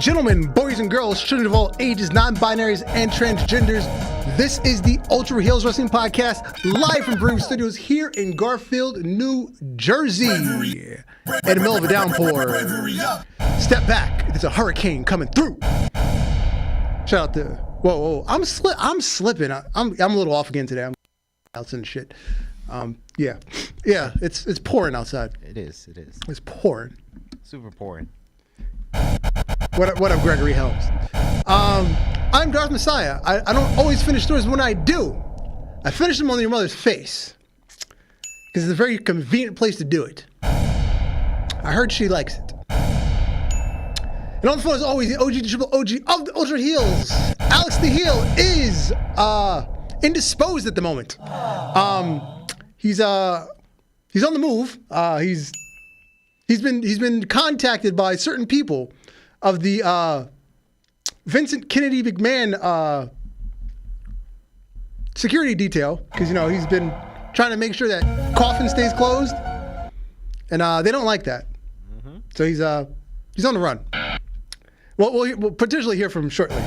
gentlemen, boys and girls, children of all ages, non-binaries, and transgenders, this is the Ultra Heelz Wrestling Podcast, live from Brew Studios here in Garfield, New Jersey. In the middle of a downpour. Step back, there's a hurricane coming through. Shout out to, whoa, I'm slipping. I'm a little off again today. I'm outside and shit. Yeah, it's pouring outside. It is. It's pouring. Super pouring. What up, Gregory Helms? I'm Darth Messiah. I don't always finish stories. When I do, I finish them on your mother's face. Because it's a very convenient place to do it. I heard she likes it. And on the phone, as always, the OG, the triple OG of the Ultra Heelz. Alex the Heel is indisposed at the moment. He's on the move. He's been contacted by certain people of the Vincent Kennedy McMahon security detail, because he's been trying to make sure that coffin stays closed, and they don't like that. Mm-hmm. So he's on the run. Well, we'll potentially hear from him shortly.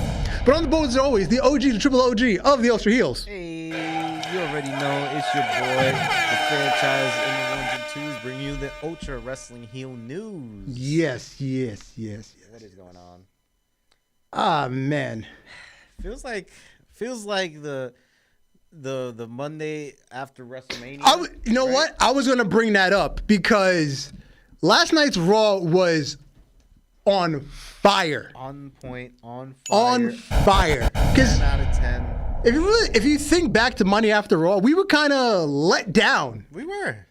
But on the board, as always, the OG, the triple OG of the Ultra Heelz. Hey, you already know it's your boy, the franchise in the ones and twos, bring you the Ultra Wrestling Heel news. Yes. What is going on? Ah, man. Feels like the Monday after WrestleMania. You know what? I was going to bring that up because last night's Raw was on fire. On point, on fire. 10 out of 10. If you think back to Monday after Raw, we were kind of let down. We were.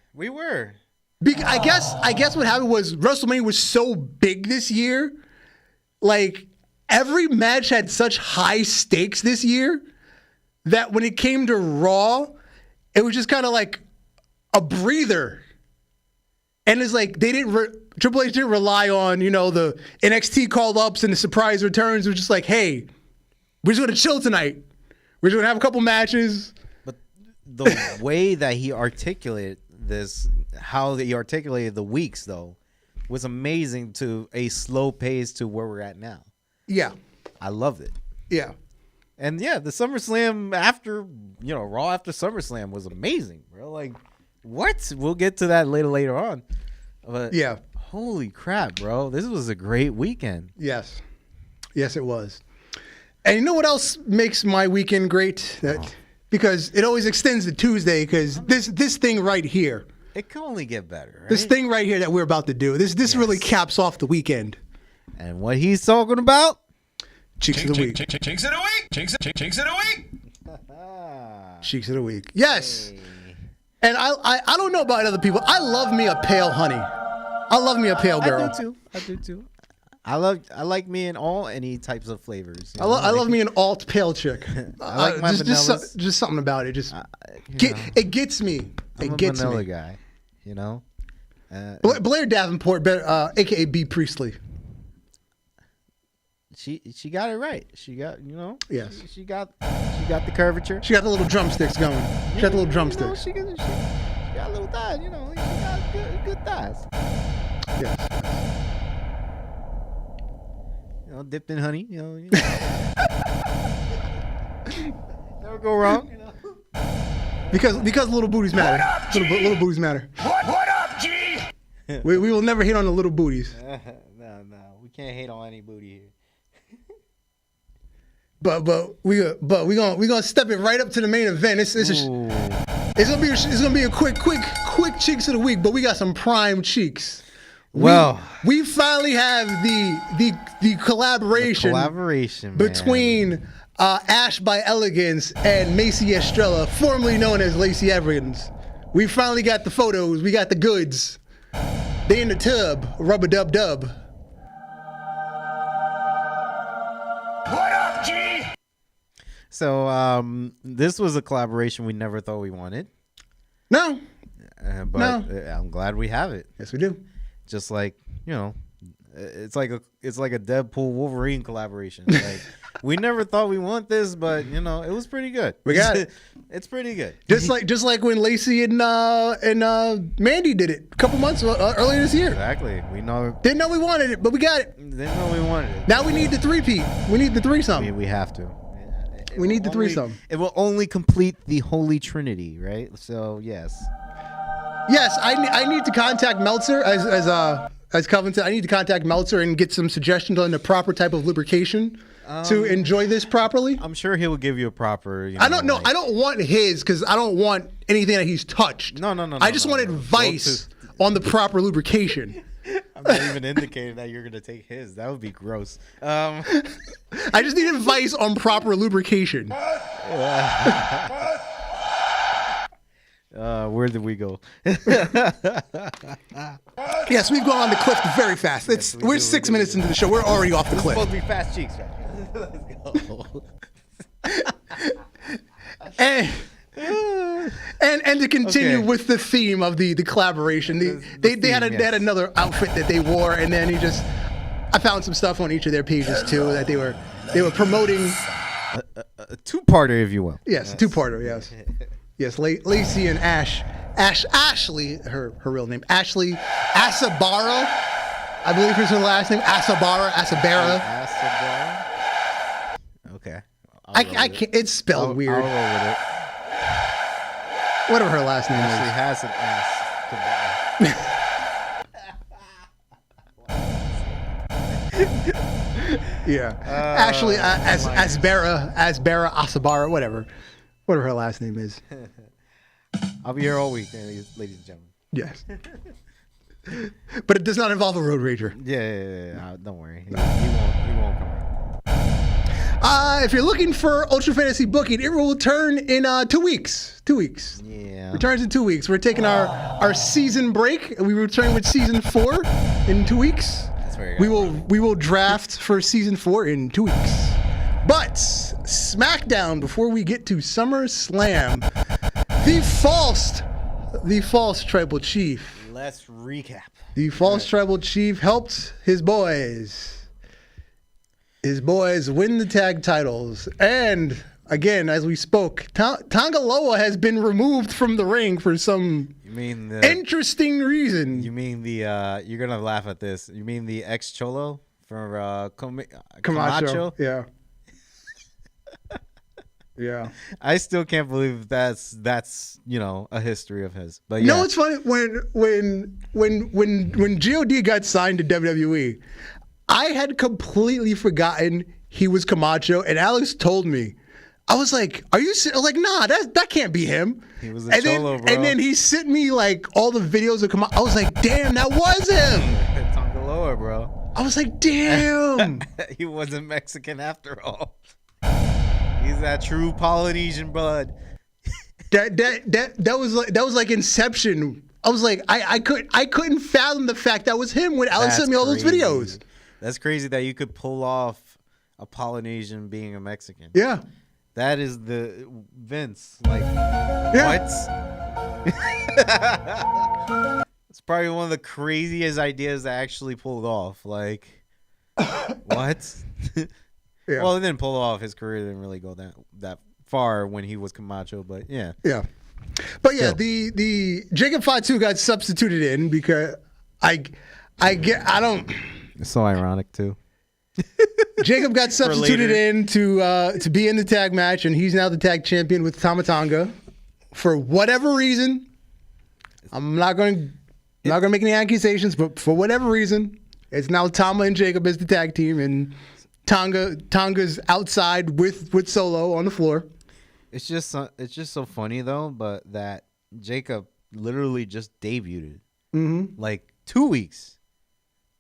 I guess what happened was WrestleMania was so big this year. Like, every match had such high stakes this year that when it came to Raw, it was just kind of like a breather. And it's like Triple H didn't rely on, the NXT call-ups and the surprise returns. It was just like, hey, we're just going to chill tonight. We're just going to have a couple matches. But the way that he articulated this, how he articulated the weeks, though, was amazing to a slow pace to where we're at now. Yeah. I loved it. Yeah. And yeah, the SummerSlam after, Raw after SummerSlam was amazing, bro. Like, what? We'll get to that later on. But yeah. Holy crap, bro. This was a great weekend. Yes, it was. And you know what else makes my weekend great? Because it always extends to Tuesday, because this thing right here. It can only get better, right? This thing right here that we're about to do. This yes. Really caps off the weekend. And what he's talking about? Cheeks of the week. Cheeks of the week. Cheeks of the week. Cheeks of the week. Yes. Hey. And I don't know about other people. I love me a pale honey. I love me a pale girl. I do too. I like me in any types of flavors. I love me an alt pale chick. I like my vanillas. Just something about it. It gets me. I'm a vanilla guy. Blair Davenport, aka B Priestley. She got it right. She got Yes. She got the curvature. She got the little drumsticks going. She got the little drumsticks. She got little thighs. She got good thighs. Yes. Dipped in honey. Never go wrong. Because little booties matter. Little booties matter. What up, G? We will never hate on the little booties. No, we can't hate on any booty here. But we gonna step it right up to the main event. It's gonna be a quick cheeks of the week, but we got some prime cheeks. Well, we finally have the collaboration between Ash by Elegance and Macy Estrella, formerly known as Lacey Evans. We finally got the photos. We got the goods. They in the tub. Rubber dub dub. What up, G? So this was a collaboration we never thought we wanted. No. But I'm glad we have it. Yes, we do. Just like, It's like a Deadpool Wolverine collaboration. Like we never thought we want this, but it was pretty good. We got it. It's pretty good. Just like when Lacey and Mandy did it a couple months earlier this year. Exactly. We know. Didn't know we wanted it, but we got it. Didn't know we wanted it. Now we need the three-peat. We need the threesome. We have to. We need the threesome. It will only complete the Holy Trinity, right? So yes. Yes, I need to contact Meltzer as Covington. I need to contact Meltzer and get some suggestions on the proper type of lubrication to enjoy this properly. I'm sure he will give you a proper. I don't know. I don't want his because I don't want anything that he's touched. No. I just want advice on the proper lubrication. I'm not even indicating that you're gonna take his. That would be gross. I just need advice on proper lubrication. Where did we go? Yes, we've gone on the cliff very fast. We're 6 minutes into the show. We're already off the It's cliff. supposed to be fast cheeks, right? Let's go. And to continue Okay. with the theme of the collaboration, they had another outfit that they wore, and then I found some stuff on each of their pages too that they were promoting. A two-parter, if you will. Yes, two-parter. Yes, yes. Lacey and Ashley, her real name, Ashley Asabara, I believe is her last name. Asabara. Okay. I can't. It's spelled weird. I'll roll with it. Whatever her last name Ashley is. has an ass. Yeah. Ashley Asbara, Asabara, whatever her last name is. I'll be here all week, ladies and gentlemen. Yes. But it does not involve a road rager. Yeah. Don't worry. He won't come around. If you're looking for Ultra Fantasy booking, it will return in 2 weeks. 2 weeks. Yeah. Returns in 2 weeks. We're taking our season break. We return with season 4 in 2 weeks. That's very We will draft for season 4 in 2 weeks. But SmackDown before we get to SummerSlam, the false Tribal Cheif. Let's recap. The false Tribal Cheif helped his boys win the tag titles. And again, as we spoke, Tonga Loa has been removed from the ring for some interesting reason. You mean the you're gonna laugh at this. You mean the ex Cholo for Camacho? Yeah. Yeah. I still can't believe that's a history of his. But You know what's funny? When God got signed to WWE, I had completely forgotten he was Camacho, and Alex told me. I was like, "Are you?" I was like, "Nah, that can't be him." He was a Cholo, bro. And then he sent me like all the videos of Camacho. I was like, "Damn, that was him." Tonga Loa, bro. I was like, "Damn." He wasn't Mexican after all. He's that true Polynesian blood. That was like Inception. I was like, I couldn't fathom the fact that was him when Alex sent me all those videos. That's crazy that you could pull off a Polynesian being a Mexican. Yeah. That is the Vince. Like, Yeah. what? It's probably one of the craziest ideas that actually pulled off. Like, what? Yeah. Well, it didn't pull off. His career didn't really go that far when he was Camacho, but yeah. Yeah. But yeah, Still. the Jacob Fatu got substituted in because I don't. It's so ironic too. Jacob got substituted in to be in the tag match, and he's now the tag champion with Tama Tonga. For whatever reason, I'm not going to make any accusations, but for whatever reason, it's now Tama and Jacob as the tag team, and Tonga's outside with Solo on the floor. It's just so funny though, but that Jacob literally just debuted like 2 weeks.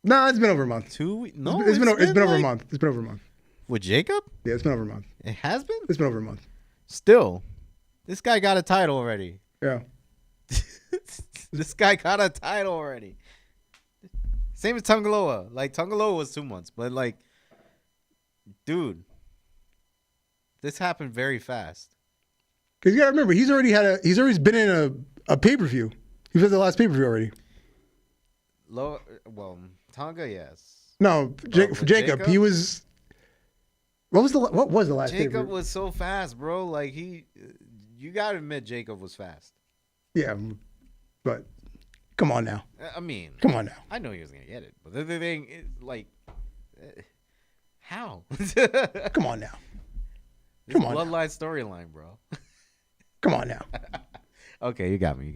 No, it's been over a month. 2 weeks? No, it's been over a month. It's been over a month. With Jacob? Yeah, it's been over a month. It has been? It's been over a month. Still, this guy got a title already. Yeah. This guy got a title already. Same as Tonga Loa. Like, Tonga Loa was 2 months, but like, dude, this happened very fast. Because you gotta remember, he's already been in a pay-per-view. He was at the last pay-per-view already. Tonga, yes. No, with Jacob. He was. What was the last? Jacob favorite? was so fast, bro. Like you gotta admit, Jacob was fast. Yeah, but come on now. I mean, Come on now. I know he was gonna get it, but the thing is, like, how? Come on now. This Come on now. bloodline storyline, bro. Come on now. Okay, you got me.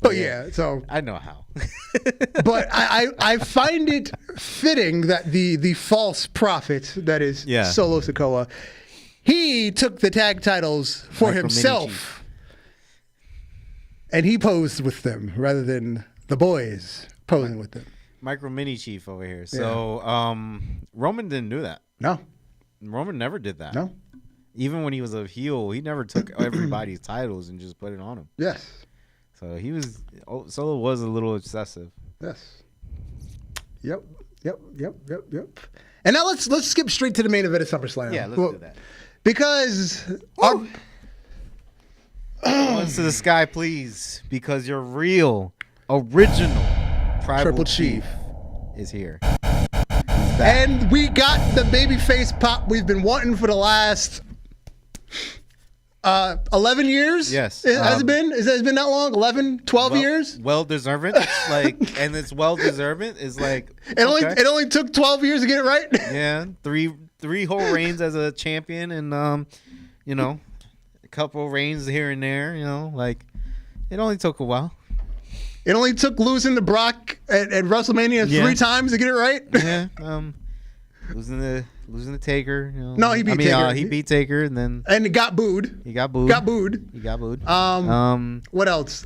But yeah, so I know how. but I find it fitting that the false prophet that is Solo Sikoa, he took the tag titles for Micro himself, and he posed with them rather than the boys posing with them. Micro Mini Chief over here. So Roman didn't do that. No, Roman never did that. no. Even when he was a heel, he never took everybody's titles and just put it on him. Yes, So Solo was a little excessive. yes. Yep. And now let's skip straight to the main event of SummerSlam. Yeah, let's do that. Because our Once to the sky, please, because your real, original Tribal Cheif is here. And we got the babyface pop we've been wanting for the last 11 years. Yes. Has it been? Has it been that long? 11, 12 years? Well deserved. And it's well deserved. It's like It only took 12 years to get it right. yeah, three whole reigns as a champion, and a couple reigns here and there. It only took a while. It only took losing to Brock at WrestleMania 3 times to get it right. Yeah. Losing the Taker. No, he beat Taker. He beat Taker, and then And got booed. he got booed. He got booed. What else?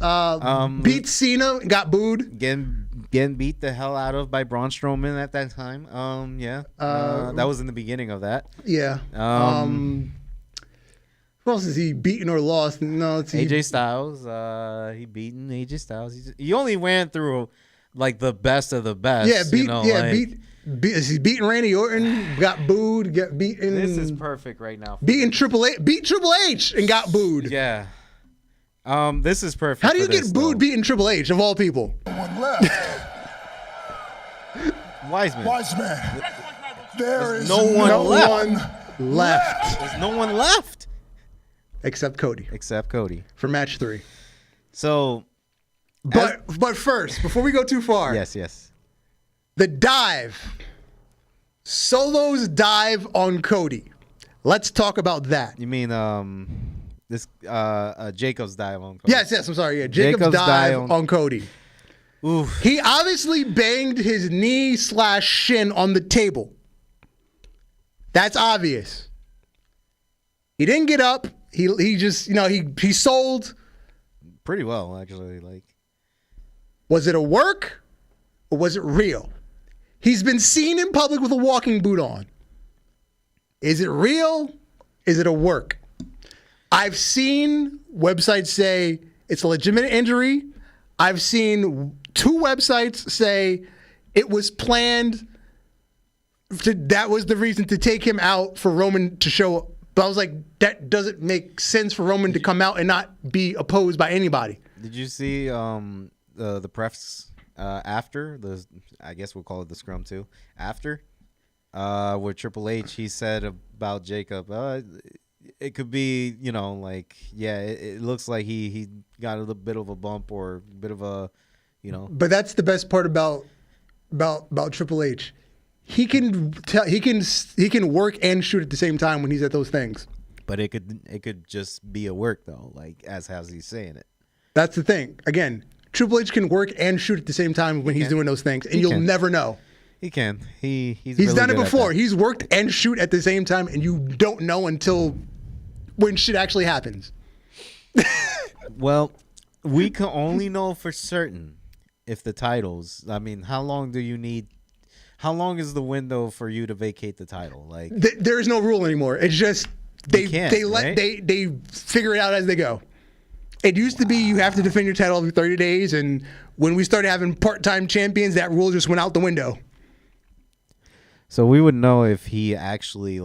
Beat Cena, got booed. Getting beat the hell out of by Braun Strowman at that time. That was in the beginning of that. Yeah. Who else is he beaten or lost? No, it's AJ Styles. He beaten AJ Styles. He only went through like the best of the best. Yeah, he's beating Randy Orton, got booed, got beaten. This is perfect right now. Beat Triple H and got booed. Yeah. This is perfect. How do you get booed beating Triple H of all people? One left. Wiseman. There is no one left. There's no one left Except Cody except Cody for match 3. So, but first, before we go too far, yes. the dive, Solo's dive on Cody. Let's talk about that. You mean this Jacob's dive on Cody? Yes. I'm sorry. Yeah, Jacob's dive on Cody. Oof. He obviously banged his knee/shin on the table. That's obvious. He didn't get up. He just he sold Pretty well, actually. Was it a work or was it real? He's been seen in public with a walking boot on. Is it real? Is it a work? I've seen websites say it's a legitimate injury. I've seen 2 websites say it was planned. That was the reason to take him out for Roman to show up. But I was like, that doesn't make sense for Roman to come out and not be opposed by anybody. Did you see the press after I guess we'll call it the scrum too. After with Triple H, he said about Jacob, it could be it looks like he got a little bit of a bump or a bit of a But that's the best part about Triple H. He can work and shoot at the same time when he's at those things. But it could just be a work though, as he's saying it. That's the thing. Again, Triple H can work and shoot at the same time when he's doing those things, and you'll never know. He can. He's really done it before. That. He's worked and shoot at the same time, and you don't know until when shit actually happens. Well, we can only know for certain if the titles. I mean, how long do you need? How long is the window for you to vacate the title? There is no rule anymore. It's just they figure it out as they go. It used to be you have to defend your title every 30 days, and when we started having part-time champions, that rule just went out the window. So we would know if he actually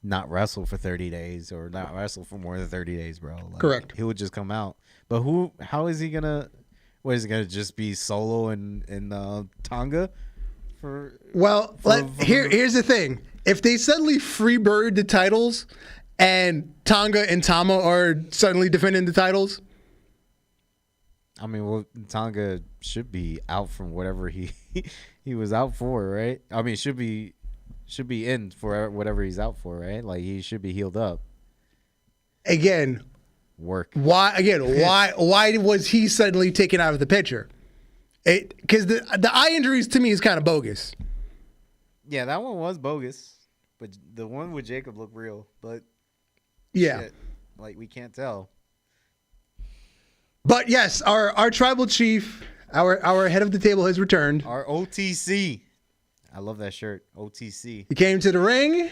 not wrestle for 30 days or not wrestle for more than 30 days, bro. Correct. He would just come out. But how is he gonna? What is it gonna just be Solo and Tonga? Here's the thing: if they suddenly freebird the titles, and Tonga and Tama are suddenly defending the titles, I mean, well, Tonga should be out from whatever he was out for, right? I mean, should be in for whatever he's out for, right? Like he should be healed up. Again, why was he suddenly taken out of the picture? Because the eye injuries to me is kind of bogus. Yeah, that one was bogus, but the one with Jacob looked real. But yeah, shit, like we can't tell. But yes, our tribal chief, our head of the table has returned. Our OTC, I love that shirt. OTC. He came to the ring.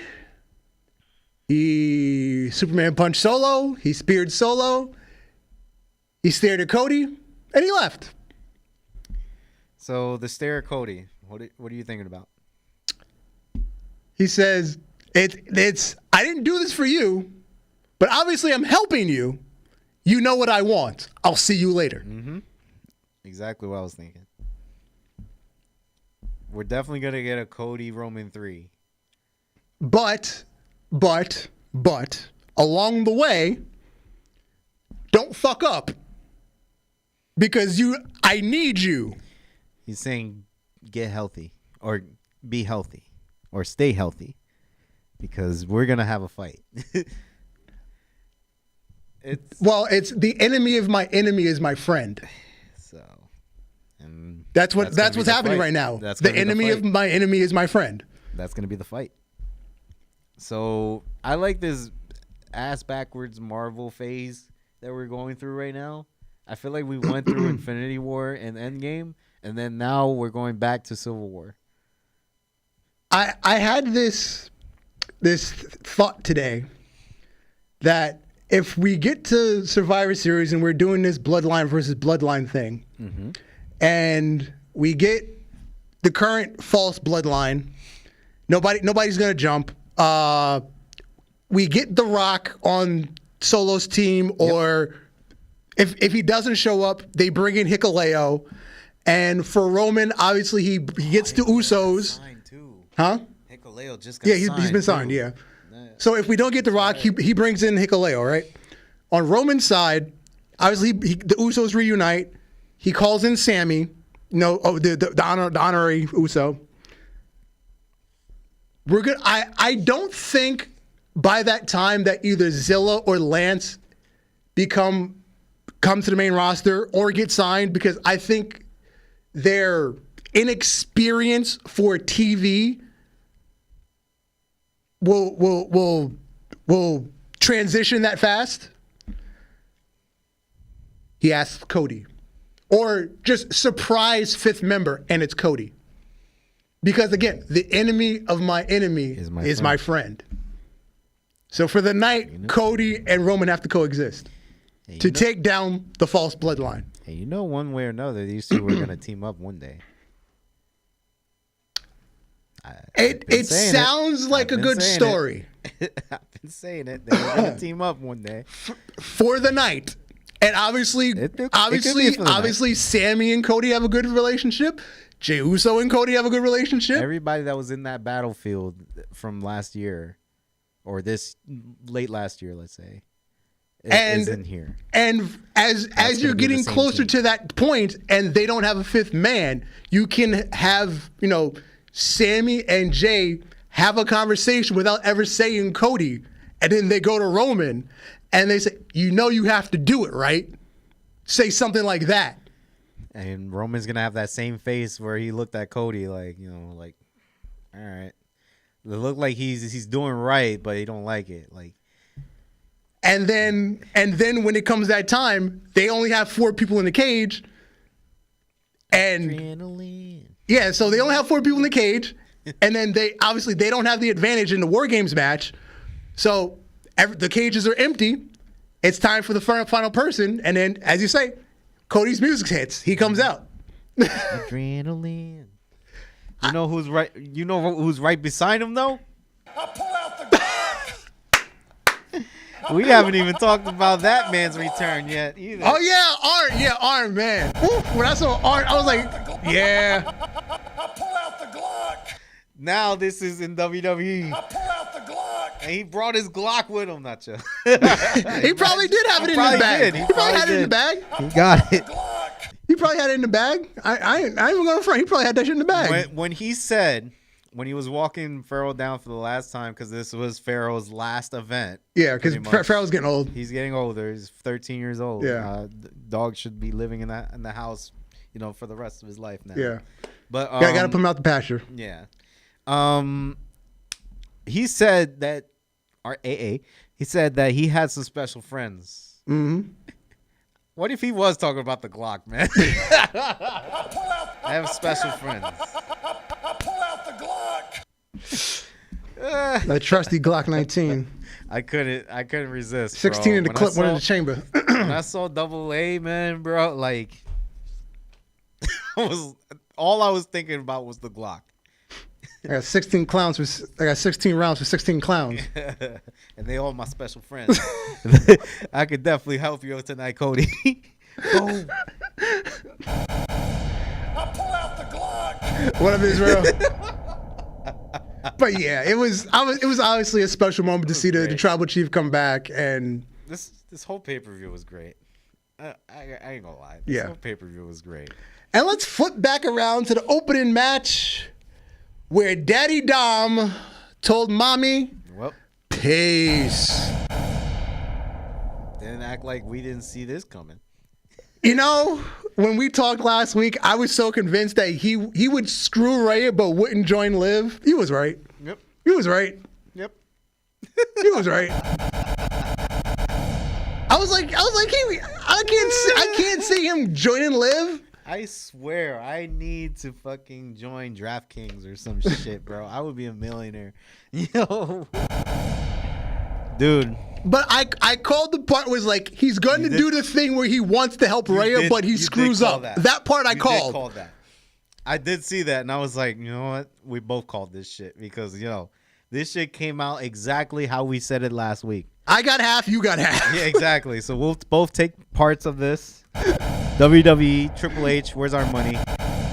He Superman punched Solo. He speared Solo. He stared at Cody, and he left. So the stare at Cody. What are you thinking about? He says, "It's I didn't do this for you, but obviously I'm helping you. You know what I want. I'll see you later." Mm-hmm. Exactly what I was thinking. We're definitely gonna get a Cody Roman 3. But along the way, don't fuck up. Because I need you. He's saying get healthy or be healthy or stay healthy because we're going to have a fight. It's the enemy of my enemy is my friend. So, and that's what's happening right now. The enemy of my enemy is my friend. That's going to be the fight. So I like this ass backwards Marvel phase that we're going through right now. I feel like we went through Infinity War and Endgame, and then now we're going back to Civil War. I had this thought today that if we get to Survivor Series and we're doing this bloodline versus bloodline thing, and we get the current false bloodline, nobody's gonna jump. We get The Rock on Solo's team, or if he doesn't show up, they bring in Hikuleo. And for Roman, obviously he gets the Usos. Signed too. Huh? Hikuleo just got signed. He's been signed. Too. Yeah. So if we don't get The Rock, he brings in Hikuleo, right? On Roman's side, obviously the Usos reunite. He calls in Sammy. The honorary Uso. We're good. I don't think by that time that either Zilla or Lance come to the main roster or get signed, because I think their inexperience for TV will transition that fast. He asked Cody, or just surprise fifth member, and it's Cody. Because again, the enemy of my enemy is my friend. So for the night, Cody and Roman have to coexist to take down the false bloodline. Hey, one way or another, these two were going to team up one day. It sounds like a good story. I've been saying it. They're going to team up one day. For the night. And obviously, Sammy and Cody have a good relationship. Jey Uso and Cody have a good relationship. Everybody that was in that battlefield from last year, or this late last year, let's say, is in here. And as you're getting closer to that point, and they don't have a fifth man, you can have Sammy and Jay have a conversation without ever saying Cody, and then they go to Roman, and they say, you have to do it, right? Say something like that. And Roman's going to have that same face where he looked at Cody all right. It looked like he's doing right, but he don't like it. And then when it comes that time, they only have 4 people in the cage. And adrenaline. Yeah, so they only have 4 people in the cage. And then they don't have the advantage in the War Games match. So the cages are empty. It's time for the final person. And then, as you say, Cody's music hits. He comes out. Adrenaline. You know who's right? You know who's right beside him though? I'll pull out the Glock. We haven't even talked about that man's return yet either. Oh yeah, Arn, man. Oof, when I saw Arn, I was like, yeah. I pull out the Glock. Now this is in WWE. I pull out the Glock. And he brought his Glock with him, not you. He probably did have it in his bag. He probably had it in the bag. He got it. Glock. He probably had it in the bag. I ain't even going front. He probably had that shit in the bag. When he said, when he was walking Pharaoh down for the last time, because this was Pharaoh's last event. Yeah, because Pharaoh's getting old. He's getting older. He's 13 years old. Yeah. Dog should be living in the house, for the rest of his life now. Yeah. But I got to put him out the pasture. Yeah. He said that he said that he had some special friends. Mm-hmm. What if he was talking about the Glock, man? I have special friends. I pull out the Glock. That trusty Glock 19. I couldn't resist. 16 bro. in the clip, one in the chamber. When I saw Double A, man, bro, like, all I was thinking about was the Glock. I got 16 rounds for 16 clowns. And they all my special friends. I could definitely help you tonight, Cody. I pull out the Glock. What up, Israel? But yeah, it was obviously a special moment to see the Tribal Cheif come back, and this whole pay-per-view was great. I ain't gonna lie. Yeah. This whole pay-per-view was great. And let's flip back around to the opening match where Daddy Dom told Mami, Well, peace. didn't act like we didn't see this coming. When we talked last week, I was so convinced that he would screw Rhea but wouldn't join Liv. He was right. Yep. He was right. Yep. He was right. I was like, I can't see him joining Liv. I swear, I need to fucking join DraftKings or some shit, bro. I would be a millionaire. Dude. But I called the part was like he's going to do the thing where he wants to help Rhea, but he screws up. That part I called. Did call that. I did see that, and I was like, you know what? We both called this shit because this shit came out exactly how we said it last week. I got half, you got half. Yeah, exactly. So we'll both take parts of this. WWE, Triple H, where's our money?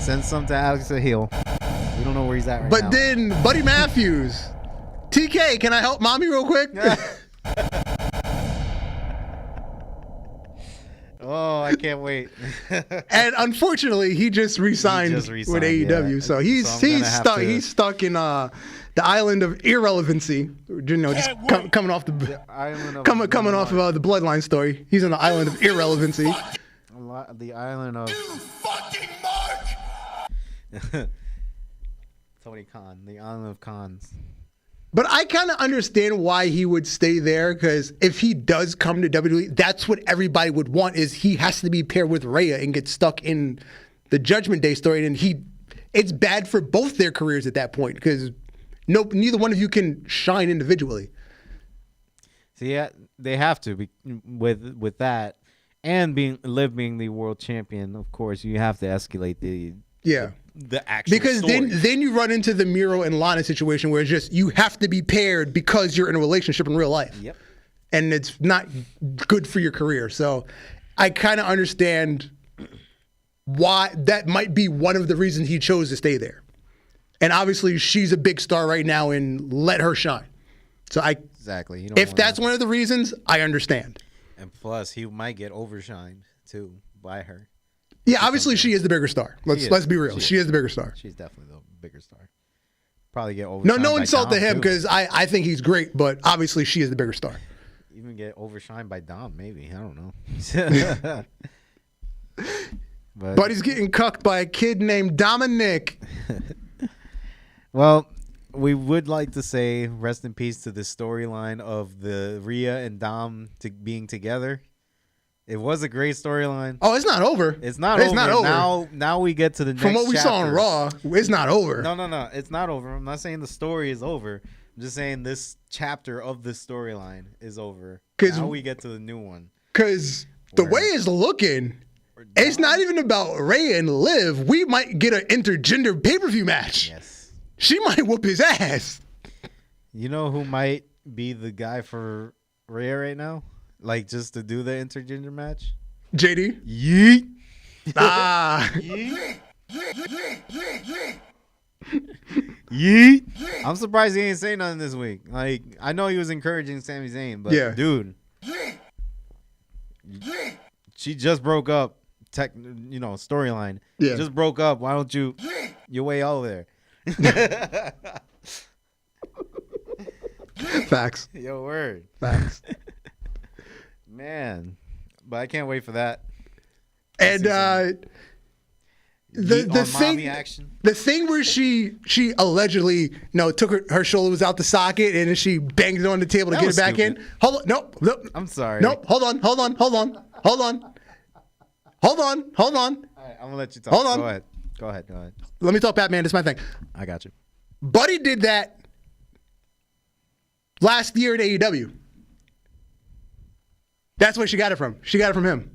Send some to Alex Hill. We don't know where he's at right now. But then Buddy Matthews, TK, can I help Mami real quick? Oh, I can't wait. And unfortunately, he just re-signed with AEW, yeah. so he's stuck in the island of irrelevancy. Just coming off the Bloodline story. He's in the island of irrelevancy. The island of You fucking mark. Tony Khan, the island of Khans. But I kind of understand why he would stay there, because if he does come to WWE, that's what everybody would want, is he has to be paired with Rhea and get stuck in the Judgment Day story. And it's bad for both their careers at that point, because neither one of you can shine individually. So yeah, they have to be with that, and Liv being the world champion. Of course, you have to escalate the actual because story. then you run into the Miro and Lana situation where it's just you have to be paired because you're in a relationship in real life. Yep. And it's not good for your career. So I kind of understand why that might be one of the reasons he chose to stay there. And obviously she's a big star right now, and let her shine. So exactly. If that's one of the reasons, I understand. And plus, he might get overshined too by her. Yeah, obviously she is the bigger star. Let's be real. She is the bigger star. She's definitely the bigger star. Probably get overshined. No insult by to him, because I think he's great, but obviously she is the bigger star. Even get overshined by Dom, maybe. I don't know. But he's getting cucked by a kid named Dominic. Well, we would like to say rest in peace to the storyline of the Rhea and Dom being together. It was a great storyline. Oh, it's not over. It's not over. Now we get to the next From what we saw on Raw, it's not over. No. It's not over. I'm not saying the story is over. I'm just saying this chapter of the storyline is over. Now we get to the new one. Because the way it's looking, it's not even about Rhea and Liv. We might get an intergender pay-per-view match. Yes. She might whoop his ass. You know who might be the guy for Rhea right now? Like, just to do the intergender match? JD? Yeet. Ah. Yeet. Yeet. I'm surprised he ain't say nothing this week. Like, I know he was encouraging Sami Zayn, but Yeah. dude, she just broke up. Storyline. Yeah. Just broke up. Why don't you way over there? Facts. Yo, word. Facts. Man, but I can't wait for that. And Yeet the on thing mommy action. the thing where she allegedly took her shoulder was out the socket and then she banged it on the table to That get it was back in. stupid. Hold on, nope. I'm sorry. Nope. Hold on. All right, I'm gonna let you talk. Hold on. Go ahead. Let me talk Batman. This is my thing. I got you. Buddy did that last year at AEW. That's where she got it from. She got it from him.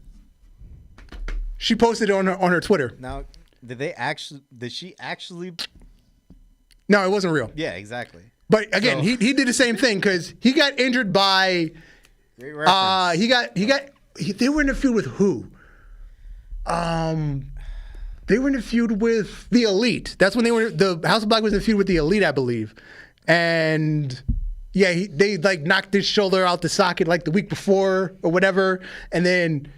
She posted it on her Twitter. Now, did she actually? No, it wasn't real. Yeah, exactly. But again, So- he did the same thing because he got injured by. Great reference. They were in a feud with who? They were in a feud with the Elite. That's when the House of Black was in a feud with the Elite, I believe. And yeah, they like knocked his shoulder out the socket like the week before or whatever. And then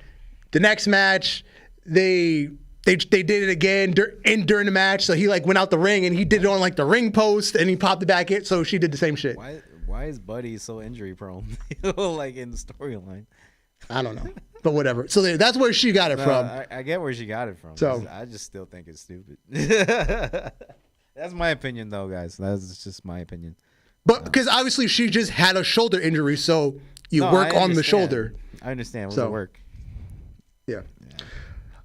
the next match, they did it again during the match. So he like went out the ring and he did it on like the ring post and he popped it back in. So she did the same shit. Why is Buddy so injury prone? Like in the storyline. I don't know, but whatever. So that's where she got it from. I get where she got it from. So- I just still think it's stupid. That's my opinion, though, guys. That's just my opinion. But because obviously she just had a shoulder injury, so you No, work I on the understand. shoulder. I understand. It was So- a work. Yeah.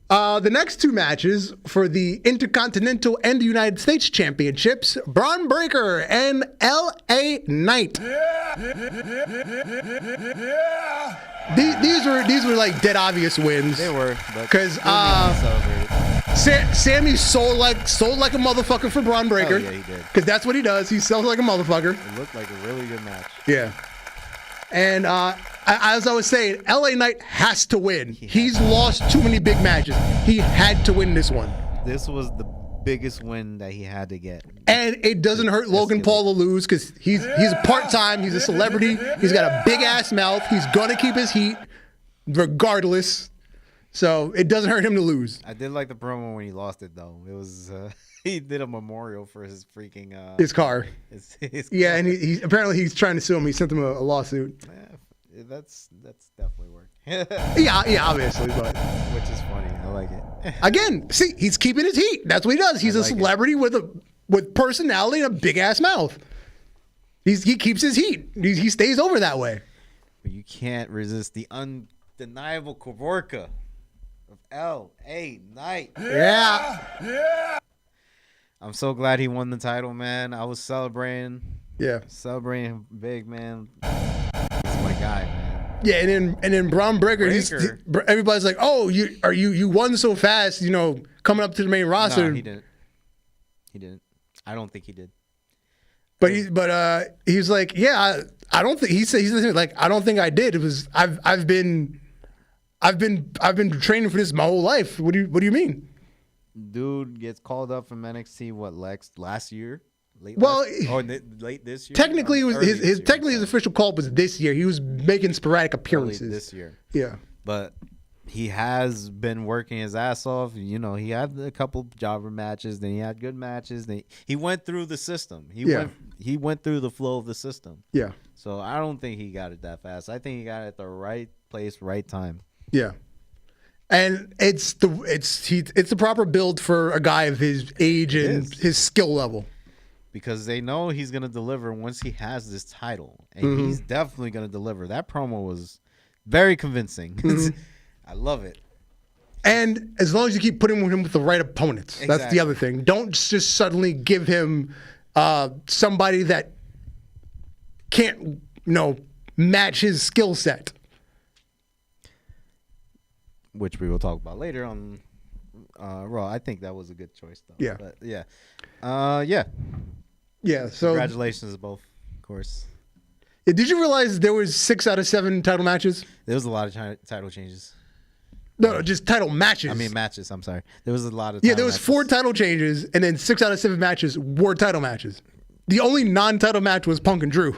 The next two matches for the Intercontinental and the United States Championships, Braun Breaker and LA Knight. These were like dead obvious wins. They were, but 'Cause, still need to celebrate. Sammy sold like a motherfucker for Braun Breaker. Oh, yeah, he did. Because that's what he does. He sells like a motherfucker. It looked like a really good match. Yeah. And as I was saying, LA Knight has to win. He's lost too many big matches. He had to win this one. This was the biggest win that he had to get. And it doesn't hurt Logan Paul to lose because he's part-time. He's a celebrity. He's got a big-ass mouth. He's going to keep his heat regardless. So it doesn't hurt him to lose. I did like the promo when he lost it, though. It was he did a memorial for his freaking His car. his Yeah, and he apparently he's trying to sue him. He sent him a lawsuit. Yeah, that's definitely work. Yeah, obviously, but Which is funny. I like it. again, see, he's keeping his heat. That's what he does. He's I a like it. celebrity with personality and a big ass mouth. He keeps his heat. He stays over that way. But you can't resist the undeniable Kavorka of L.A. Knight. Yeah. I'm so glad he won the title, man. I was celebrating Yeah. big, man. He's my guy, man. Yeah, and then Braun Breaker, everybody's like, "Oh, you won so fast, coming up to the main roster." No, he didn't. He didn't. I don't think he did. But he's like, "Yeah, I don't think." He's like, "I don't think I did. It was I've been training for this my whole life. What do you mean?" Dude gets called up from NXT last year? Late this year? Technically, it was Early his this year, technically his sorry. official call was this year. He was making sporadic Early appearances this year. Yeah. But he has been working his ass off. He had a couple jobber matches. Then he had good matches. Then he went through the system. He went through the flow of the system. Yeah. So I don't think he got it that fast. I think he got it at the right place, right time. Yeah. And it's the proper build for a guy of his age and is. his skill level. Because they know he's going to deliver once he has this title. And Mm-hmm. he's definitely going to deliver. That promo was very convincing. Mm-hmm. I love it. And as long as you keep putting him with the right opponents, that's the Exactly. other thing. Don't just suddenly give him somebody that can't, match his skill set. Which we will talk about later on Raw. I think that was a good choice, though. Yeah. But yeah. Yeah. Yeah. So Congratulations, both, of course. Did you realize there was 6 out of 7 title matches? There was a lot of title changes. No, just title matches. I mean matches. I'm sorry. There was a lot of. There was matches. 4 title changes, and then 6 out of 7 matches were title matches. The only non-title match was Punk and Drew.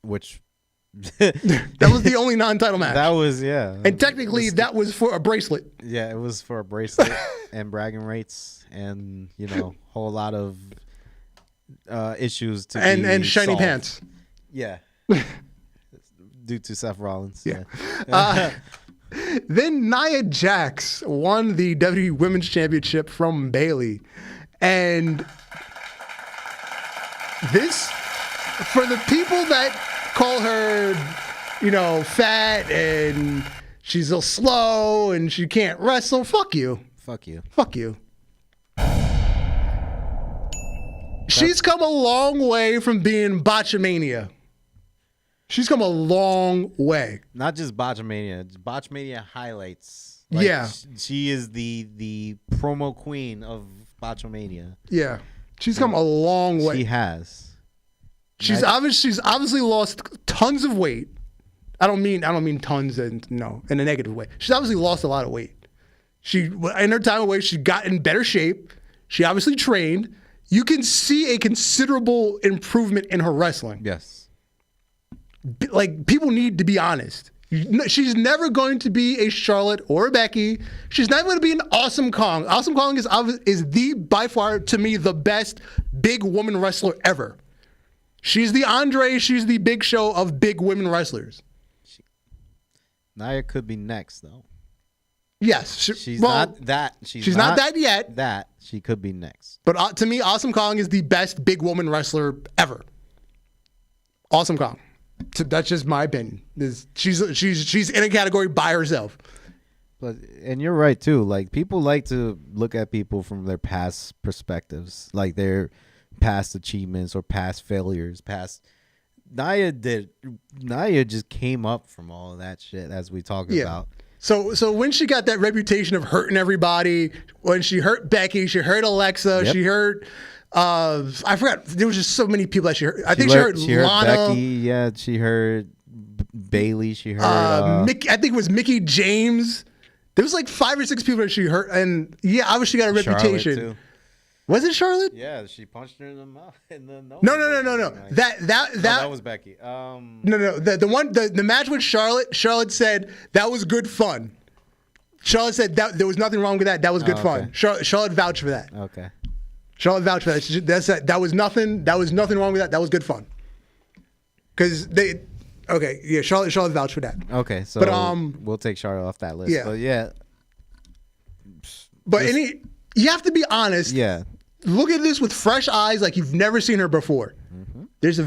Which. That was the only non-title match. That was And technically, that was for a bracelet. Yeah, it was for a bracelet and bragging rights, and whole lot of issues to and be shiny solved. pants. Yeah. Due to Seth Rollins. Yeah. Then Nia Jax won the WWE Women's Championship from Bayley. And this, for the people that call her, fat and she's so slow and she can't wrestle, fuck you. Fuck you. Fuck you. She's come a long way from being Botchamania. She's come a long way. Not just Botchamania. Botchamania highlights. Yeah. She is the promo queen of Botchamania. Yeah. She's come a long way. She has. She's obviously lost tons of weight. I don't mean tons in a negative way. She's obviously lost a lot of weight. She in her time away, she got in better shape. She obviously trained. You can see a considerable improvement in her wrestling. Yes. Like, people need to be honest. She's never going to be a Charlotte or a Becky. She's never going to be an Awesome Kong. Awesome Kong is by far, to me, the best big woman wrestler ever. She's the Andre. She's the Big Show of big women wrestlers. Nia could be next, though. Yes. She's not that. She's not that yet. That she could be next. But to me, Awesome Kong is the best big woman wrestler ever. Awesome Kong. That's just my opinion. She's in a category by herself. And you're right too. Like, people like to look at people from their past perspectives, like their past achievements or past failures. Nia just came up from all of that shit, as we talk about. So when she got that reputation of hurting everybody, when she hurt Becky, she hurt Alexa, she hurt. I forgot. There was just so many people that she hurt. I think she hurt Lana. Becky. Yeah, she heard Bailey. She heard Mickey, I think it was Mickey James. There was like 5 or 6 people that she hurt, and obviously got a reputation. Too. Was it Charlotte? Yeah, she punched her in the mouth. No. That was Becky. No. The match with Charlotte. Charlotte said that was good fun. Charlotte said that there was nothing wrong with that. That was good fun. Charlotte vouched for that. Okay. Charlotte vouched for that. That was nothing. That was nothing wrong with that. That was good fun. Because Charlotte vouched for that. Okay, so we'll take Charlotte off that list. Yeah. But you have to be honest. Yeah. Look at this with fresh eyes, like you've never seen her before. Mm-hmm. There's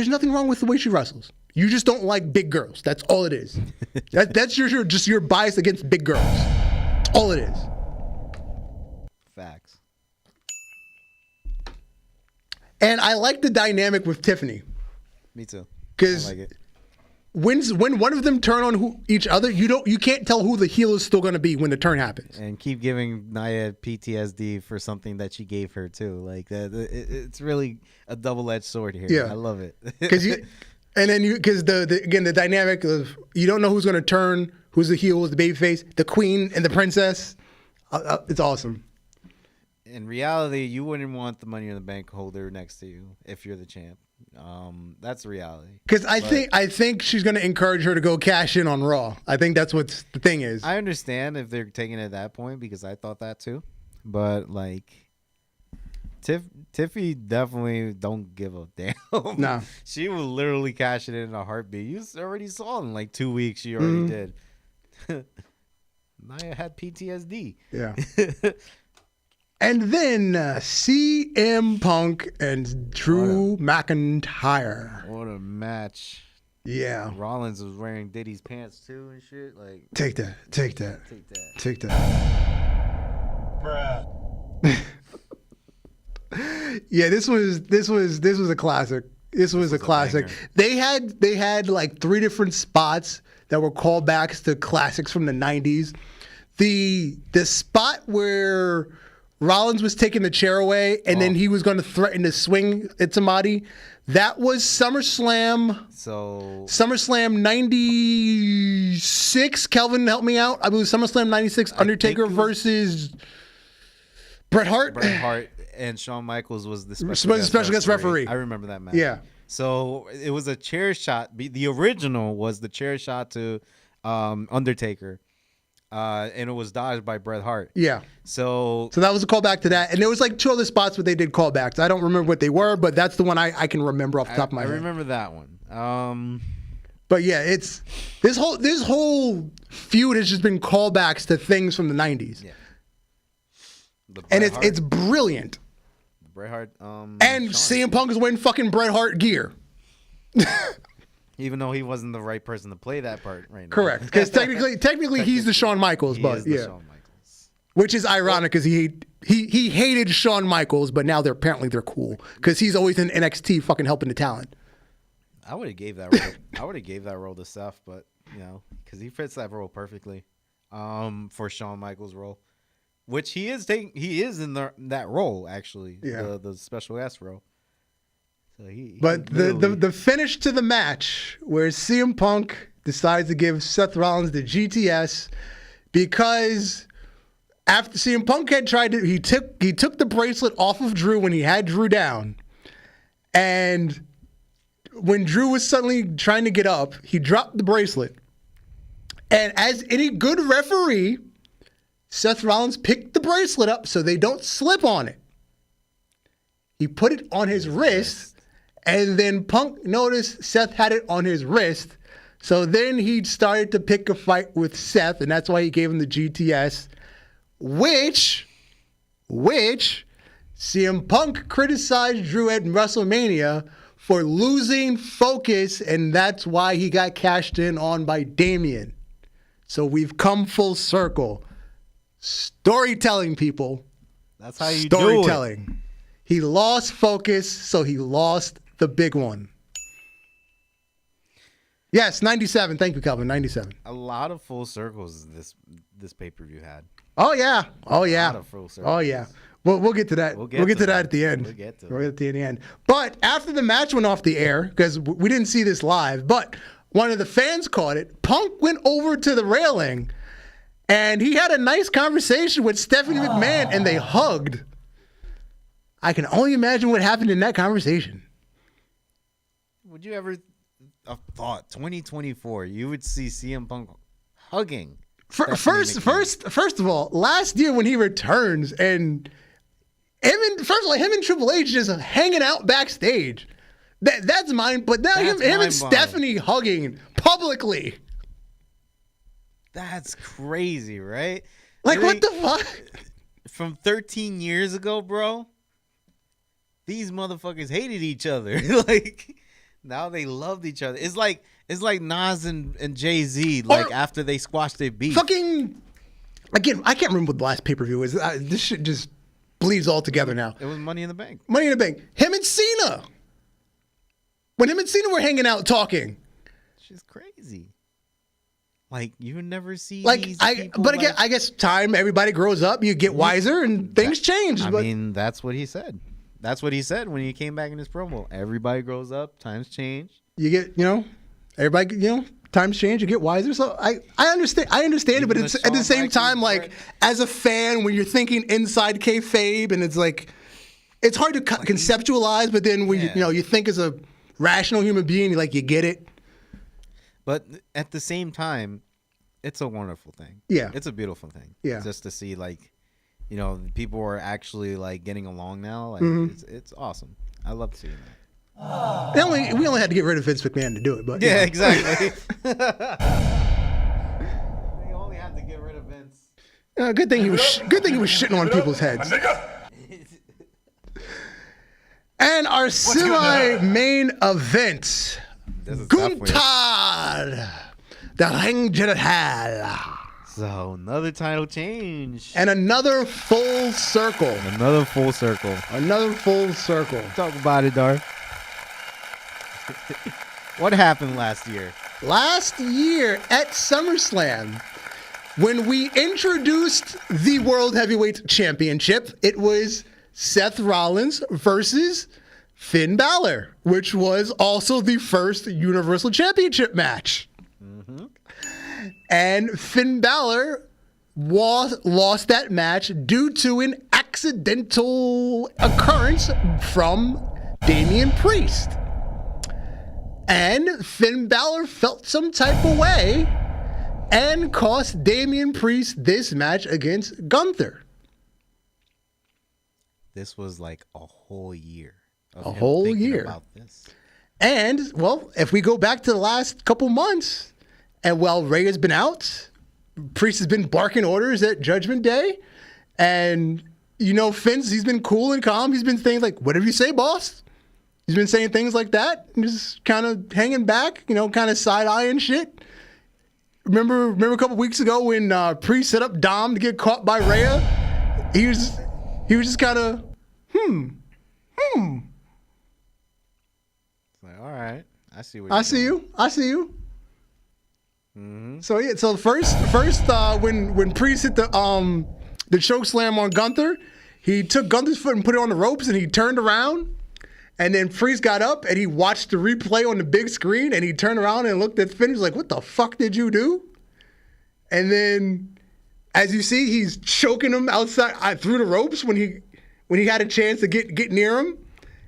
nothing wrong with the way she wrestles. You just don't like big girls. That's all it is. That's your bias against big girls. That's all it is. Facts. And I like the dynamic with Tiffany. Me too. Because like it. When one of them turn on each other, you can't tell who the heel is still going to be when the turn happens. And keep giving Nia PTSD for something that she gave her too. Like that, it's really a double-edged sword here. Yeah, I love it. Because the dynamic of you don't know who's going to turn, who's the heel, who's the babyface, the queen and the princess. It's awesome. In reality, you wouldn't want the Money in the Bank holder next to you if you're the champ. That's the reality. Because I think she's going to encourage her to go cash in on Raw. I think that's what the thing is. I understand if they're taking it at that point because I thought that too. But like, Tiffy definitely don't give a damn. No, she will literally cash it in a heartbeat. You already saw in like 2 weeks. She already did. Nia had PTSD. Yeah. And then CM Punk and Drew McIntyre. What a match. Yeah. Rollins was wearing Diddy's pants too and shit. Like, Take that. Bruh. Yeah, this was a classic. This was a classic. They had like 3 different spots that were callbacks to classics from the 90s. The spot where Rollins was taking the chair away, and then he was going to threaten to swing at somebody. That was SummerSlam. So SummerSlam 96. Kelvin, help me out. I believe SummerSlam 96. Undertaker versus Bret Hart. Bret Hart and Shawn Michaels was the special guest referee. I remember that match. Yeah. So it was a chair shot. The original was the chair shot to Undertaker. And it was dodged by Bret Hart. Yeah. So that was a callback to that. And there was like 2 other spots where they did callbacks. I don't remember what they were, but that's the one I can remember off the top of my head. I remember that one. But yeah, it's this whole feud has just been callbacks to things from the 90s. Yeah. And it's brilliant. Bret Hart. And CM Punk is wearing fucking Bret Hart gear. Even though he wasn't the right person to play that part right now. Correct. Because technically he's the Shawn Michaels, but yeah. Shawn Michaels. Which is ironic because he hated Shawn Michaels, but now they're cool because he's always in NXT fucking helping the talent. I would have gave that role. To Seth, but because he fits that role perfectly. For Shawn Michaels' role, which he is in that role actually. Yeah. The special guest role. So but the finish to the match where CM Punk decides to give Seth Rollins the GTS because after CM Punk had tried to, he took the bracelet off of Drew when he had Drew down, and when Drew was suddenly trying to get up, he dropped the bracelet, and as any good referee, Seth Rollins picked the bracelet up so they don't slip on it. He put it on his wrist. And then Punk noticed Seth had it on his wrist. So then he started to pick a fight with Seth, and that's why he gave him the GTS, which CM Punk criticized Drew at WrestleMania for losing focus, and that's why he got cashed in on by Damian. So we've come full circle. Storytelling, people. That's how you Storytelling. do it. He lost focus, so he lost the big one. Yes, 97. Thank you, Calvin. 97. A lot of full circles this pay-per-view had. Oh yeah. A lot of full circles. Oh yeah. We'll get to that. We'll get to that at the end. We'll get to the end. But after the match went off the air, because we didn't see this live, but one of the fans caught it. Punk went over to the railing, and he had a nice conversation with Stephanie McMahon, and they hugged. I can only imagine what happened in that conversation. Would you ever have thought 2024 you would see CM Punk hugging? First of all, last year when he returns and him and Triple H just hanging out backstage, that's mine. But now him and Stephanie hugging publicly. That's crazy, right? Like, what the fuck? From 13 years ago, bro. These motherfuckers hated each other. Like, now they loved each other. It's like Nas and Jay-Z, like, after they squashed their beef. Fucking, again, I can't remember what the last pay-per-view was. This shit just bleeds all together now. It was Money in the Bank. Money in the Bank. Him and Cena. When him and Cena were hanging out talking. She's crazy. Like, you never see these people. But again, I guess time, everybody grows up, you get wiser, and things change. I mean, that's what he said. That's what he said when he came back in his promo. Everybody grows up, times change. You get, everybody, times change, you get wiser. So I understand it, but it's at the same time, like, as a fan, when you're thinking inside kayfabe, and it's like, it's hard to conceptualize, but then when you think as a rational human being, you get it. But at the same time, it's a wonderful thing. Yeah. It's a beautiful thing. Yeah. Just to see, people are actually, getting along now. It's awesome. I love seeing that. We only had to get rid of Vince McMahon to do it, but yeah, exactly. They only had to get rid of Vince. Good thing he was shitting on people's heads. And our semi-main event, Gunther, the Ring General. So another title change. And another full circle. Talk about it, Dar. What happened last year? Last year at SummerSlam, when we introduced the World Heavyweight Championship, it was Seth Rollins versus Finn Balor, which was also the first Universal Championship match. And Finn Balor lost that match due to an accidental occurrence from Damian Priest. And Finn Balor felt some type of way and cost Damian Priest this match against Gunther. This was like a whole year. A whole year. About this. And, well, if we go back to the last couple months, and while Ray has been out, Priest has been barking orders at Judgment Day. And, Finn's, he's been cool and calm. He's been saying, like, whatever you say, boss. He's been saying things like that, and just kind of hanging back, kind of side-eyeing shit. Remember a couple weeks ago when Priest set up Dom to get caught by Rhea? He was just kind of, It's like, all right, I see what I see you. Mm-hmm. So yeah, so first when Priest hit the choke slam on Gunther, he took Gunther's foot and put it on the ropes, and he turned around, and then Priest got up and he watched the replay on the big screen, and he turned around and looked at Finn. He was like, "What the fuck did you do?" And then, as you see, he's choking him outside through the ropes when he had a chance to get near him,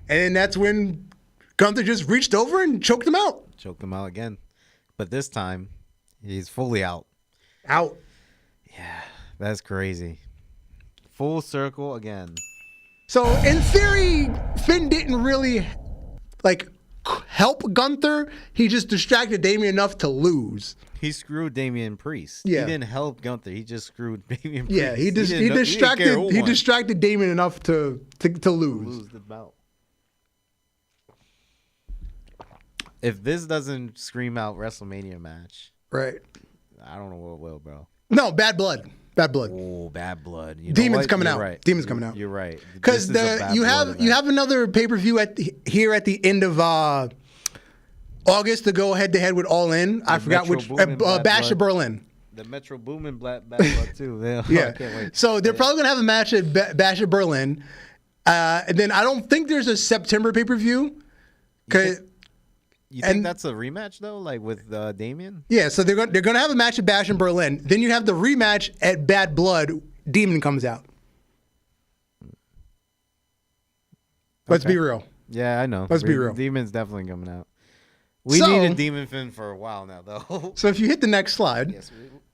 and then that's when Gunther just reached over and choked him out. Choked him out again, but this time he's fully out. Out. Yeah, that's crazy. Full circle again. So in theory, Finn didn't really help Gunther. He just distracted Damian enough to lose. He screwed Damian Priest. Yeah. He didn't help Gunther. He just screwed Damian Priest. Yeah, he distracted Damian enough to lose the bout. If this doesn't scream out WrestleMania match, Right. I don't know what will, bro. No, Bad Blood. Bad Blood. Oh, Bad Blood. You know Demon's what? coming You're out. Right. Demon's coming out. You're right. Because you have another pay-per-view here at the end of August to go head-to-head with All In. I forgot which. Bash of Berlin. The Metro Boomin Bad Blood too. Yeah. I can't wait. So they're probably gonna have a match at Bash of Berlin, and then I don't think there's a September pay-per-view. You think that's a rematch though, like with Damian? Yeah, so they're gonna have a match at Bash in Berlin. Then you have the rematch at Bad Blood. Demon comes out. Let's be real. Yeah, I know. Let's be real. Demon's definitely coming out. We need a Demon Finn for a while now, though. So if you hit the next slide, Yes,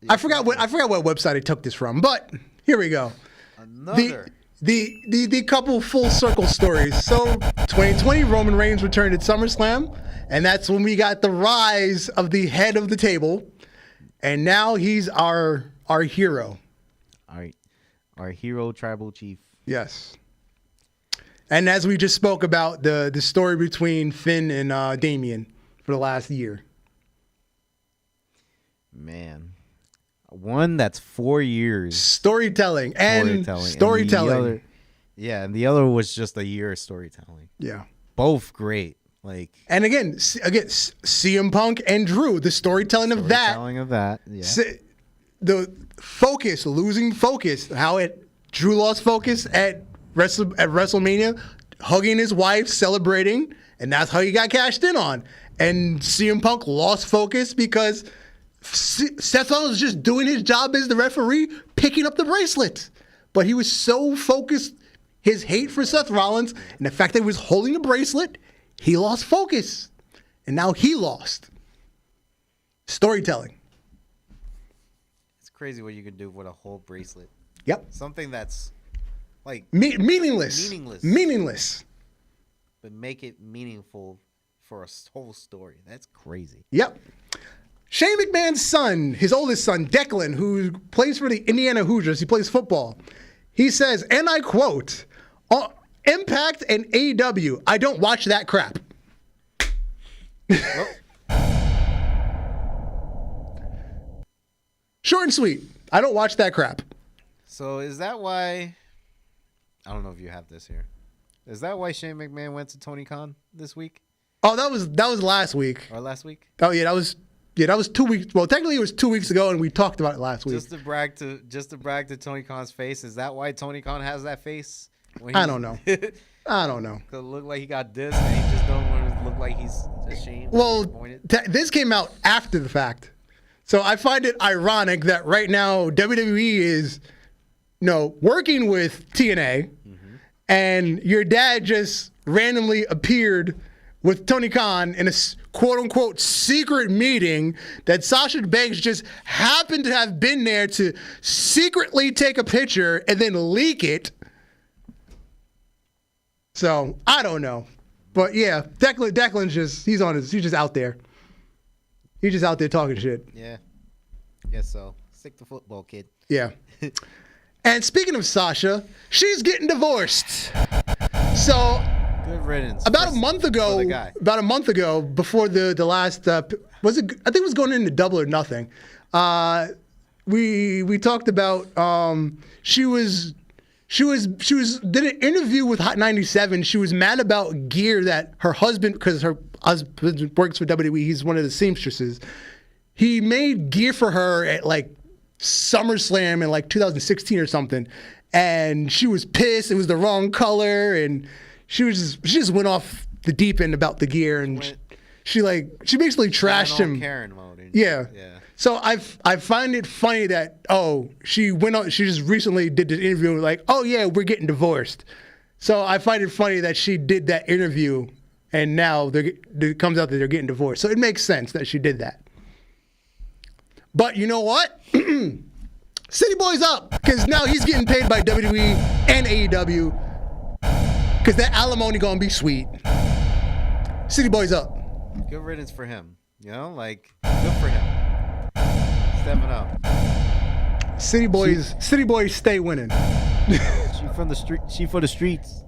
I forgot what website I took this from, but here we go. Another. The couple full circle stories. So 2020, Roman Reigns returned at SummerSlam, and that's when we got the rise of the head of the table, and now he's our hero. All right, our hero, Tribal Cheif. Yes. And as we just spoke about the story between Finn and Damian for the last year. Man, one that's 4 years. Storytelling. And the other, and the other was just a year of storytelling. Yeah. Both great. And again, CM Punk and Drew, the storytelling of that. Yeah. The focus, losing focus, how Drew lost focus at WrestleMania, hugging his wife, celebrating, and that's how he got cashed in on. And CM Punk lost focus because Seth Rollins was just doing his job as the referee, picking up the bracelet. But he was so focused, his hate for Seth Rollins, and the fact that he was holding the bracelet, he lost focus. And now he lost. Storytelling. It's crazy what you can do with a whole bracelet. Yep. Something that's meaningless. Meaningless. But make it meaningful for a whole story. That's crazy. Yep. Shane McMahon's son, his oldest son, Declan, who plays for the Indiana Hoosiers, he plays football. He says, and I quote, Impact and AEW, I don't watch that crap. Short and sweet. I don't watch that crap. So is that why, I don't know if you have this here. Is that why Shane McMahon went to Tony Khan this week? Oh, that was last week. Or last week? Oh yeah, that was Yeah, that was 2 weeks. Well, technically it was 2 weeks ago, and we talked about it last week. Just to brag to Tony Khan's face. Is that why Tony Khan has that face? I don't know. I don't know. Cause it looked like he got dissed, and he just don't want to look like he's ashamed. Well, this came out after the fact, so I find it ironic that right now WWE is, working with TNA, and your dad just randomly appeared with Tony Khan in a quote-unquote secret meeting that Sasha Banks just happened to have been there to secretly take a picture and then leak it. So, I don't know. But yeah, Declan's he's just out there. He's just out there talking shit. Yeah, I guess so. Sick the football, kid. Yeah. And speaking of Sasha, she's getting divorced. So, good riddance. About a month ago, before the last, I think it was going into Double or Nothing. We talked about she did an interview with Hot 97. She was mad about gear that her husband, because her husband works for WWE, he's one of the seamstresses. He made gear for her at like SummerSlam in like 2016 or something, and she was pissed. It was the wrong color, and she just went off the deep end about the gear, and she basically trashed him. Karen mode. Yeah. So I find it funny that she just recently did this interview and was like, oh yeah, we're getting divorced. So I find it funny that she did that interview and now it comes out that they're getting divorced. So it makes sense that she did that. But you know what? City Boy's up because now he's getting paid by WWE and AEW because that alimony gonna be sweet. City Boy's up. Good riddance for him. Good for him. Stepping up. City boys stay winning. She from the street. She for the streets.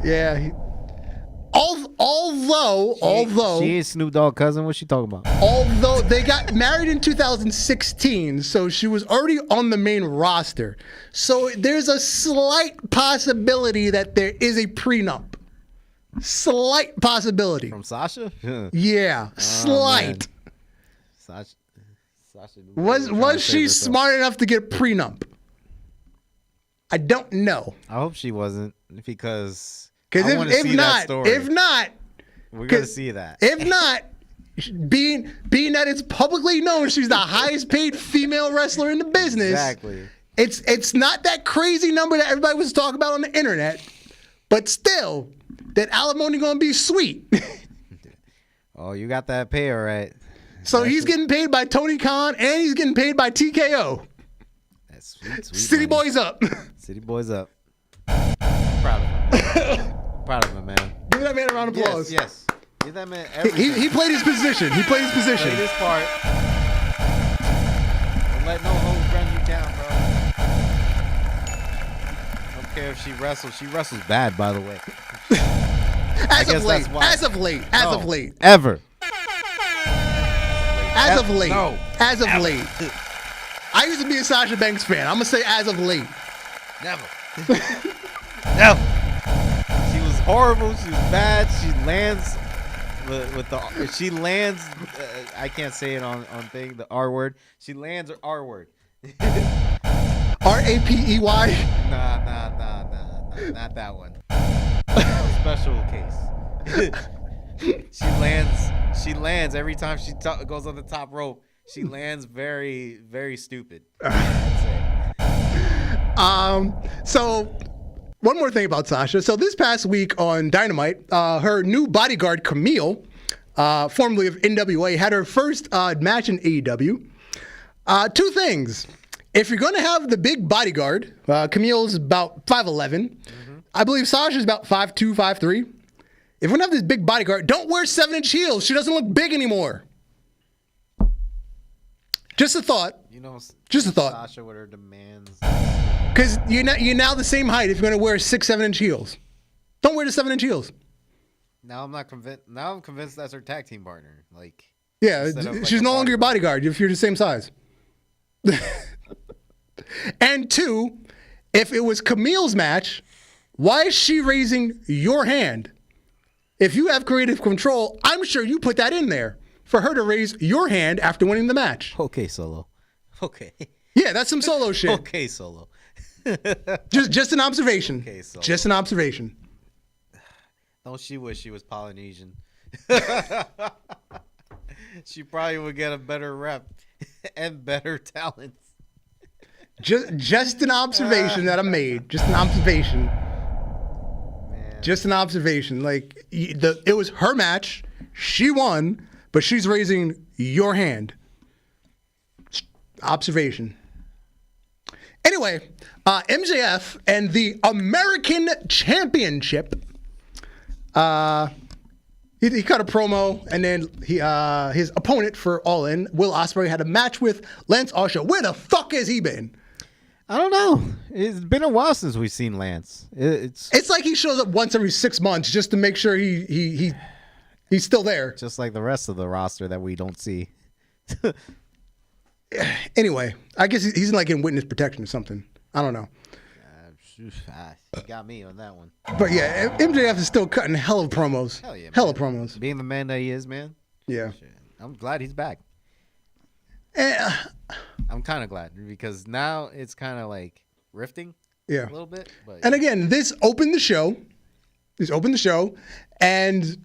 Yeah. Although she ain't Snoop Dogg cousin. What's she talking about? Although they got married in 2016, so she was already on the main roster. So there's a slight possibility that there is a prenup. Slight possibility. From Sasha? Yeah, slight. Sasha was she smart enough to get a prenup? I don't know. I hope she wasn't, because if not, we're gonna see that. If not, being that it's publicly known she's the highest paid female wrestler in the business. Exactly. It's not that crazy number that everybody was talking about on the internet, but still, that alimony gonna be sweet. Oh, you got that pay, all right. So he's getting paid by Tony Khan and he's getting paid by TKO. That's sweet. City money. Boys up. City Boys up. Proud of him, man. Give that man a round of applause. Yes. Give that man everything. He played his position. He played his position. Play this part. Don't let no hoes run you down, bro. Don't care if she wrestles. She wrestles bad, by the way. As of late. As of late. Ever. As of late. No. As of late. I used to be a Sasha Banks fan. I'm gonna say as of late. Never. Never. She was horrible. She was bad. She lands with the. She lands. I can't say it on thing. The R word. She lands her R word. RAPEY. Nah. Not that one. Special case. She lands every time she goes on the top rope. She lands very, very stupid. So one more thing about Sasha. So this past week on Dynamite, her new bodyguard Camille, formerly of NWA, had her first match in AEW. Two things. If you're going to have the big bodyguard, Camille's about 5'11". I believe Sasha's about 5'2", 5'3". If we're going to have this big bodyguard, don't wear 7-inch heels. She doesn't look big anymore. Just a thought. Just a thought. Sasha with her demands. Because you're now the same height if you're going to wear 6-7-inch heels. Don't wear the 7-inch heels. Now I'm not convinced. Now I'm convinced that's her tag team partner. She's no longer your bodyguard if you're the same size. And two, if it was Camille's match, why is she raising your hand? if you have creative control, I'm sure you put that in there for her to raise your hand after winning the match. Okay, Solo. Okay. Yeah, that's some Solo shit. Okay, Solo. Just an observation. Okay, Solo. Just an observation. Don't she wish she was Polynesian? She probably would get a better rep and better talents. Just an observation that I made. Just an observation. Man. Just an observation. Like it was her match. She won, but she's raising your hand. Observation. Anyway, MJF and the American Championship. He cut a promo, and then his opponent for All In, Will Osprey, had a match with Lance Archer. Where the fuck has he been? I don't know. It's been a while since we've seen Lance. It's like he shows up once every 6 months just to make sure he's still there. Just like the rest of the roster that we don't see. Anyway, I guess he's like in witness protection or something. I don't know. You got me on that one. But yeah, MJF is still cutting hell of promos. Hell yeah, hell of promos. Being the man that he is, man. Yeah. Shit. I'm glad he's back. Eh, I'm kind of glad because now it's kind of like rifting yeah. a little bit. But And again, this opened the show. And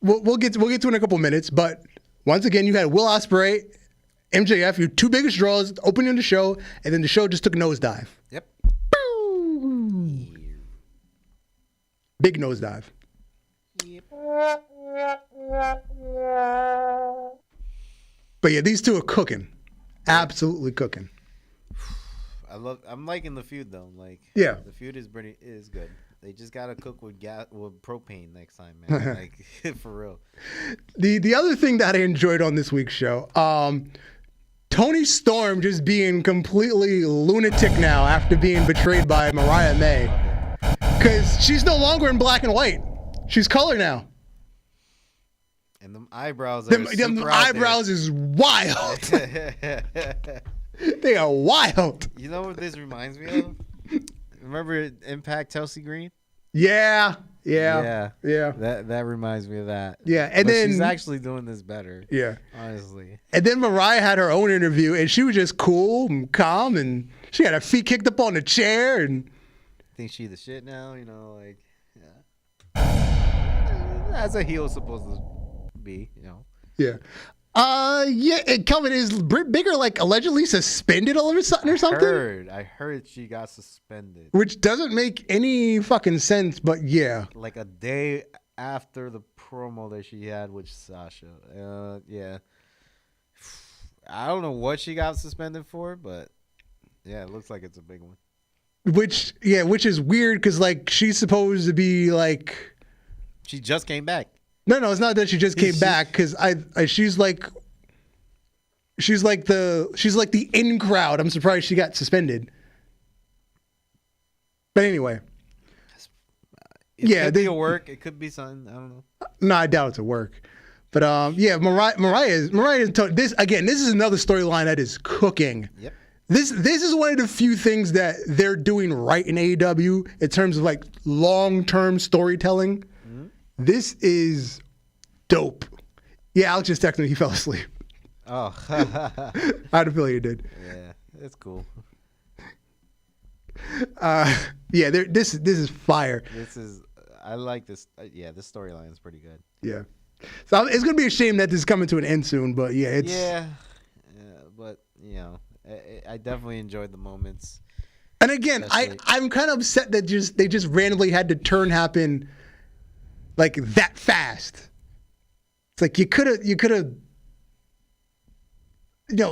we'll get to it in a couple minutes. But once again, you had Will Ospreay, MJF, your two biggest draws, opening the show, and then the show just took a nosedive. Yep. Big nosedive. But yeah, these two are cooking. Absolutely cooking. I'm liking the feud though. Like, yeah, the feud is good. They just gotta cook with propane next time, man. Like for real. The other thing that I enjoyed on this week's show, Toni Storm just being completely lunatic now after being betrayed by Mariah May, because she's no longer in black and white. She's color now. And them eyebrows. Them eyebrows is wild. They are wild. You know what this reminds me of? Remember Impact Chelsea Green? Yeah. That reminds me of that. Yeah, and then she's actually doing this better. Yeah, honestly. And then Mariah had her own interview, and she was just cool and calm, and she had her feet kicked up on the chair, and think she the shit now. You know, like yeah. As a heel supposed to be. You know. Yeah. Yeah, and Kelvin, is Britt Baker like allegedly suspended all of a sudden or something? I heard she got suspended. Which doesn't make any fucking sense, but yeah. Like a day after the promo that she had with Sasha. Yeah. I don't know what she got suspended for, but yeah, it looks like it's a big one. Which is weird because like she's supposed to be like. She just came back. No, it's not that she just came back because she's like the in crowd. I'm surprised she got suspended. But anyway, it could be a work. It could be something. I don't know. No, I doubt it's a work. But yeah, Mariah is this again. This is another storyline that is cooking. Yep. This is one of the few things that they're doing right in AEW in terms of like long-term storytelling. This is dope. Yeah, Alex just texted me. He fell asleep. Oh. I had a feeling he did. Yeah, it's cool. Yeah, this is fire. I like this. Yeah, this storyline is pretty good. Yeah. So it's going to be a shame that this is coming to an end soon, but yeah, it's... Yeah, but, you know, I definitely enjoyed the moments. And again, I'm kind of upset that they just randomly had the turn happen like that fast. It's like you could have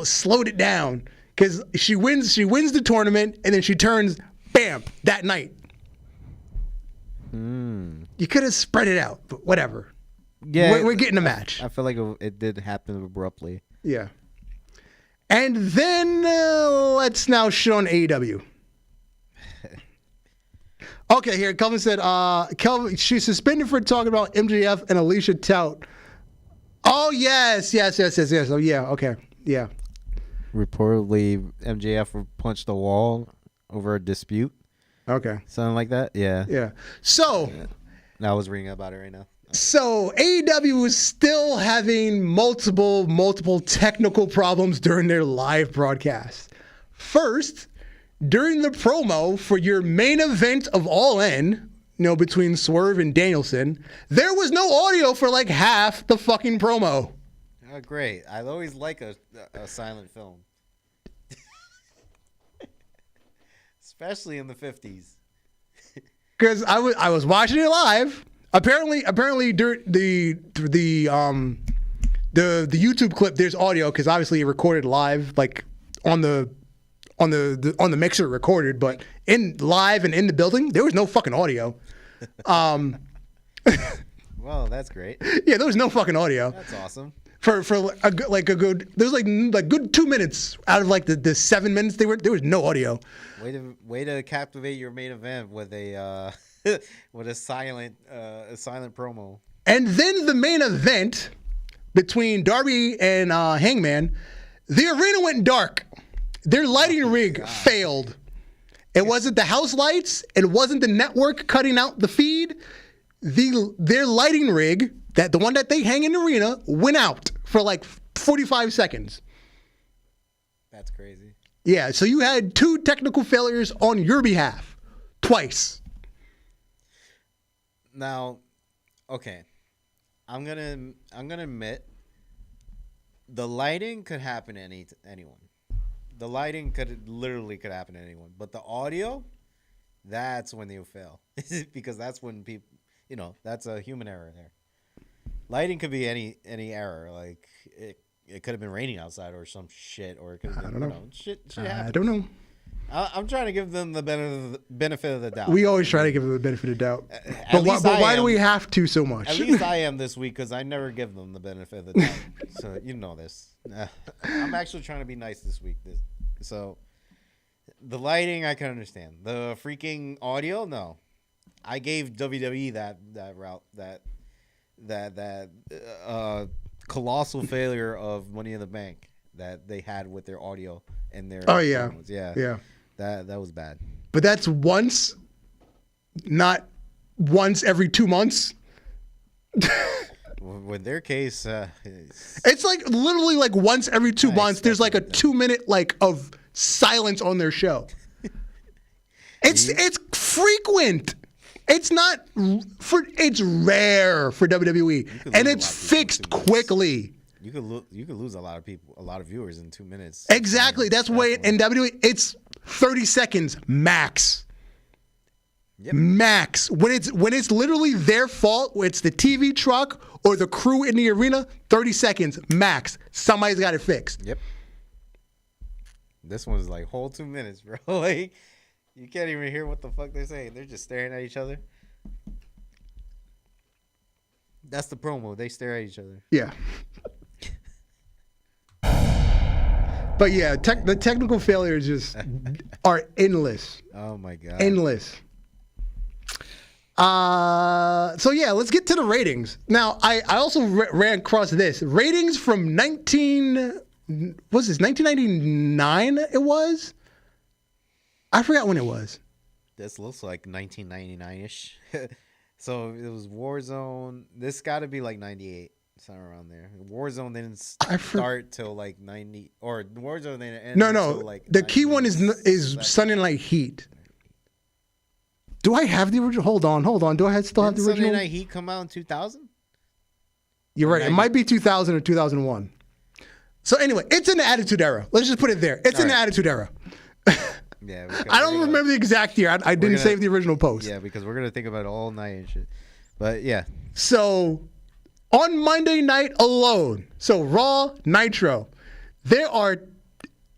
slowed it down because she wins the tournament and then she turns bam that night. You could have spread it out, but whatever. Yeah, we're getting a match. I feel like it did happen abruptly. Yeah. And then let's now shit on AEW. Okay, here, Kelvin said, Kelvin, she's suspended for talking about MJF and Alicia Tout. Oh, yes. Oh, yeah, okay, yeah. Reportedly, MJF punched the wall over a dispute. Okay. Something like that, yeah. Yeah. So. Yeah. I was reading about it right now. So AEW is still having multiple technical problems during their live broadcast. First, during the promo for your main event of All In, between Swerve and Danielson, there was no audio for like half the fucking promo. Oh, great. I always like a silent film. Especially in the 50s. Because I was watching it live. Apparently during the YouTube clip there's audio because obviously it recorded live, like on the mixer it recorded, but in live and in the building there was no fucking audio. Well, that's great. Yeah, there was no fucking audio. That's awesome. For a good there's like good 2 minutes out of like the 7 minutes there was no audio. Way to captivate your main event with a with a silent promo. And then the main event between Darby and Hangman, the arena went dark. Their lighting rig failed. It wasn't the house lights. It wasn't the network cutting out the feed. Their lighting rig, the one that they hang in the arena, went out for like 45 seconds. That's crazy. Yeah, so you had 2 technical failures on your behalf, twice. Now, okay, I'm gonna admit, the lighting could happen to anyone. The lighting could happen to anyone, but the audio, that's when you fail, because that's when people, that's a human error there. Lighting could be any error, like it could have been raining outside or some shit, or it could have been, I don't know. Shit happens. I don't know. I'm trying to give them the benefit of the doubt. We always try to give them the benefit of the doubt. But why do we have to so much? At least I am this week because I never give them the benefit of the doubt. So you know this. I'm actually trying to be nice this week. So the lighting I can understand. The freaking audio, no. I gave WWE that route, that colossal failure of Money in the Bank that they had with their audio and their promos. Yeah. That was bad. But that's once, not once every 2 months. With their case, it's like literally like once every 2 months. There's like a 2 minute like of silence on their show. It's frequent. It's not it's rare for WWE, and it's fixed quickly. You could lose a lot of people, a lot of viewers in 2 minutes. Exactly. That's why in WWE it's 30 seconds max. Yep. Max. When it's literally their fault, it's the TV truck or the crew in the arena, 30 seconds max. Somebody's got it fixed. Yep. This one's like whole 2 minutes, bro. Like you can't even hear what the fuck they're saying. They're just staring at each other. That's the promo. They stare at each other. Yeah. But yeah, the technical failures just are endless. Oh my god. Endless. So yeah, let's get to the ratings. Now, I also ran across this. Ratings from 1999 it was? I forgot when it was. This looks like 1999-ish. So it was Warzone. This got to be like 98. Somewhere around there. Warzone didn't start till like 90, or Warzone didn't end. No. Like the key one is Sunday Night Heat. Do I have the original? Hold on. Do I still have the original? Sunday Night Heat come out in 2000? You're right. It might be 2000 or 2001. So anyway, it's in the Attitude Era. Let's just put it there. It's in the Attitude Era. Yeah. I don't remember the exact year. I didn't save the original post. Yeah, because we're gonna think about it all night and shit. But yeah. So on Monday night alone, so Raw, Nitro, there are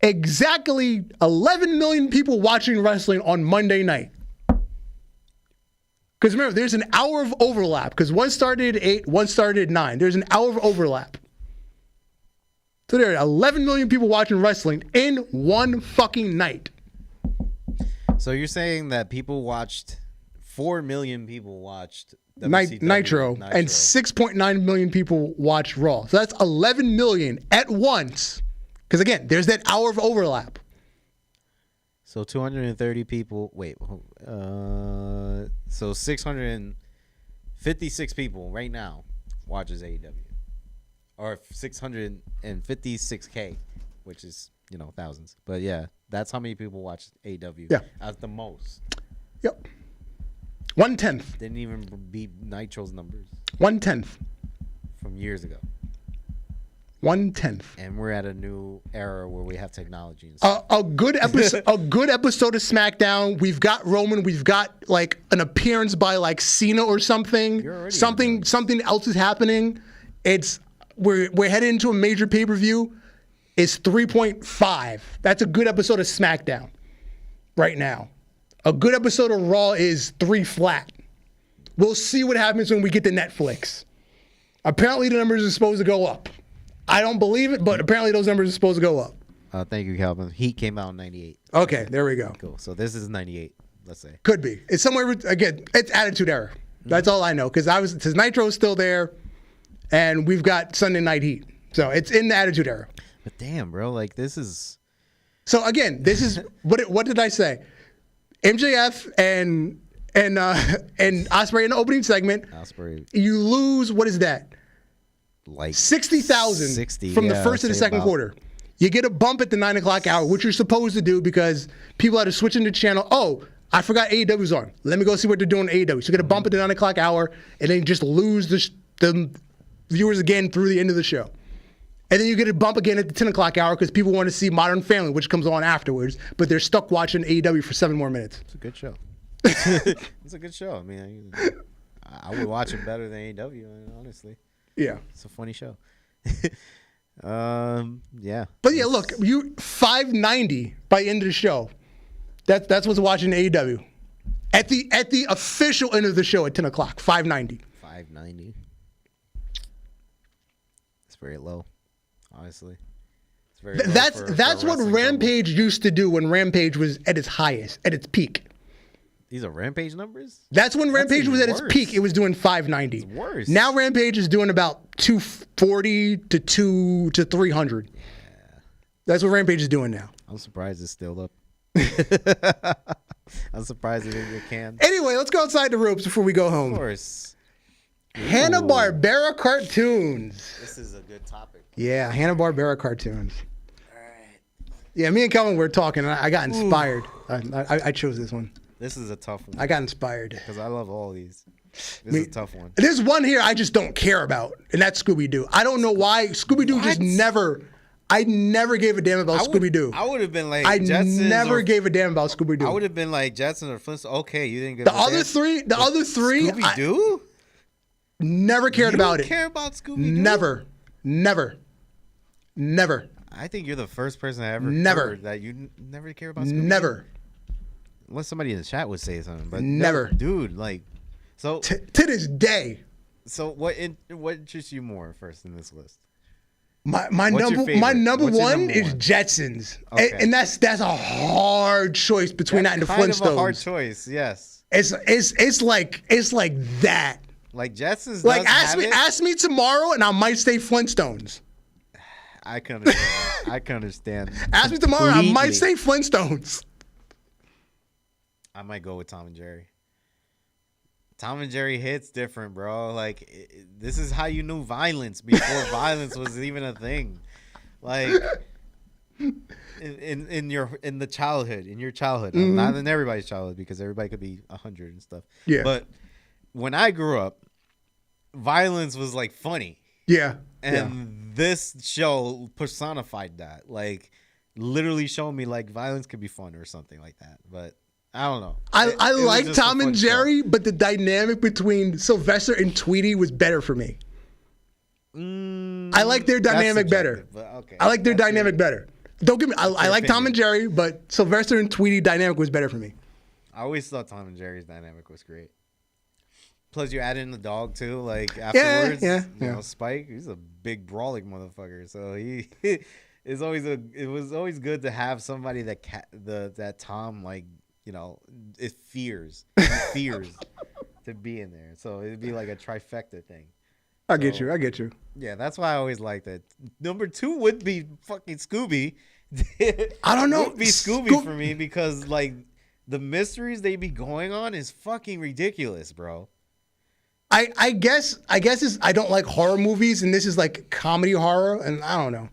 exactly 11 million people watching wrestling on Monday night. Because remember, there's an hour of overlap. Because one started at 8, one started at 9. There's an hour of overlap. So there are 11 million people watching wrestling in one fucking night. So you're saying that 4 million people watched Nitro, and 6.9 million people watch Raw. So that's 11 million at once. Because again, there's that hour of overlap. So 230 people. Wait. So 650 56 people right now watches AEW, or 656K, which is thousands. But yeah, that's how many people watch AEW. Yeah, as the most. Yep. 1/10. Didn't even beat Nitro's numbers. 1/10 from years ago. 1/10. And we're at a new era where we have technology. And stuff. A good episode. A good episode of SmackDown. We've got Roman. We've got like an appearance by like Cena or something. Something else is happening. We're heading into a major pay-per-view. It's 3.5. That's a good episode of SmackDown right now. A good episode of Raw is 3 flat. We'll see what happens when we get to Netflix. Apparently the numbers are supposed to go up. I don't believe it, but apparently those numbers are supposed to go up. Thank you, Calvin. Heat came out in 98. Okay, there we go. Cool. So this is 98, let's say. Could be. It's somewhere, again, it's Attitude Era. That's all I know. Because Nitro is still there, and we've got Sunday Night Heat. So it's in the Attitude Era. But damn, bro, like this is... So again, this is, what did I say? MJF and Osprey in the opening segment. Osprey. You lose, what is that? Like 60,000 from the first to the second quarter. You get a bump at the 9 o'clock hour, which you're supposed to do because people had to switch into channel. Oh, I forgot AEW's on. Let me go see what they're doing in AEW. So you get a bump at the 9 o'clock hour, and then just lose the viewers again through the end of the show. And then you get a bump again at the 10 o'clock hour because people want to see Modern Family, which comes on afterwards, but they're stuck watching AEW for 7 more minutes. It's a good show. It's a good show. I mean, I would watch it better than AEW, honestly. Yeah. It's a funny show. Yeah. But yeah, look, you 590 by the end of the show. That's what's watching AEW. At the official end of the show at 10 o'clock, 590. 590. It's very low, honestly. It's very low that's what Rampage used to do when Rampage was at its highest, at its peak. These are Rampage numbers? That's when Rampage was at its peak. It was doing 590. It's worse. Now Rampage is doing about 240 to 300. Yeah. That's what Rampage is doing now. I'm surprised it's still up. I'm surprised it didn't get canned. Anyway, let's go outside the ropes before we go home. Of course. Hanna-Barbera cartoons. This is a good topic. Yeah, Hanna-Barbera cartoons. All right. Yeah, me and Kelvin were talking, and I got inspired. I chose this one. This is a tough one. I got inspired. Because I love all these. This is a tough one. There's one here I just don't care about, and that's Scooby-Doo. I don't know why. Scooby-Doo just never... I never gave a damn about Scooby-Doo. I would have been like Jetsons. I never gave a damn about Scooby-Doo. I would have been like Jetsons or Flintstones. Okay, you didn't get the other three. Scooby-Doo? Never cared about it. You care about Scooby-Doo? Never. I think you're the first person I ever heard that you never care about Scooby-Doo. Never. Unless somebody in the chat would say something, but never, dude. Like, so to this day. So what interests you more first in this list? My number one is Jetsons, okay. and that's a hard choice between that and the Flintstones. Kind of a hard choice, yes. It's like that. Like Jetsons. Like ask me tomorrow, and I might say Flintstones. I can understand. I can understand. Ask me tomorrow, I might say Flintstones. I might go with Tom and Jerry. Tom and Jerry hits different, bro. Like this is how you knew violence before violence was even a thing. Like in your childhood, mm-hmm. Not in everybody's childhood because everybody could be 100 and stuff. Yeah. But when I grew up, violence was like funny. Yeah. And this show personified that. Like literally showing me like violence could be fun or something like that. But I don't know. I like Tom and Jerry, but the dynamic between Sylvester and Tweety was better for me. I like their dynamic better. Okay. I like their dynamic better. Don't get me. I like Tom and Jerry, but Sylvester and Tweety dynamic was better for me. I always thought Tom and Jerry's dynamic was great. Plus, you add in the dog too. Like afterwards, you know, Spike. He's a big brawling motherfucker. So it was always good to have somebody that Tom like. You know, it fears to be in there. So it'd be like a trifecta thing. I get you. Yeah, that's why I always liked it. Number 2 would be fucking Scooby. I don't know. It would be Scooby for me because like the mysteries they be going on is fucking ridiculous, bro. I guess I don't like horror movies, and this is like comedy horror, and I don't know.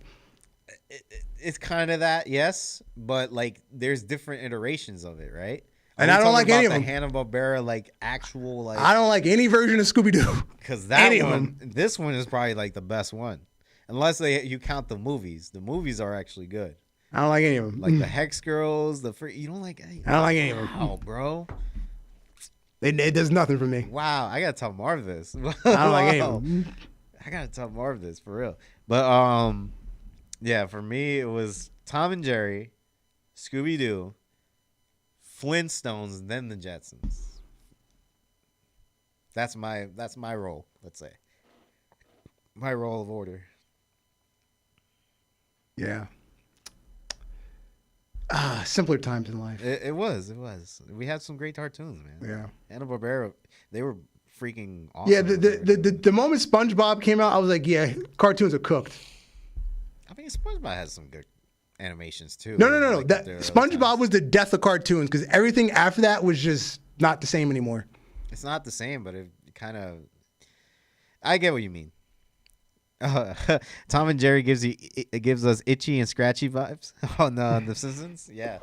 It's kind of that, yes, but like there's different iterations of it, right? And I don't like any of them. Hanna-Barbera, like actual, like I don't like any version of Scooby-Doo. because that one, this one is probably like the best one, unless you count the movies. The movies are actually good. I don't like any of them. Like the Hex Girls, you don't like any. I don't like any of them. Wow, bro. It does nothing for me. Wow, I gotta tell Marv this. I don't like any of them. I gotta tell Marv this for real. But yeah, for me it was Tom and Jerry, Scooby Doo, Flintstones, and then the Jetsons. That's my role. Let's say my role of order. Yeah. Simpler times in life. It was. We had some great cartoons, man. Yeah. Hanna-Barbera, they were freaking awesome. Yeah, the moment SpongeBob came out, I was like, yeah, cartoons are cooked. I mean, SpongeBob has some good animations too. No. Like That SpongeBob was the death of cartoons because everything after that was just not the same anymore. It's not the same, but it kind of. I get what you mean. Tom and Jerry gives us itchy and scratchy vibes on The Simpsons. Yeah,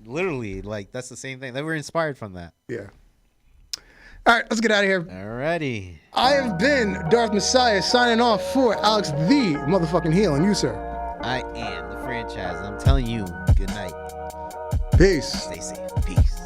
literally, like that's the same thing. They were inspired from that. Yeah. All right, let's get out of here. Alrighty. I have been Darth Messiah signing off for Alex the motherfucking heel, and you, sir. I am the franchise. I'm telling you, good night. Peace. Stay safe. Peace.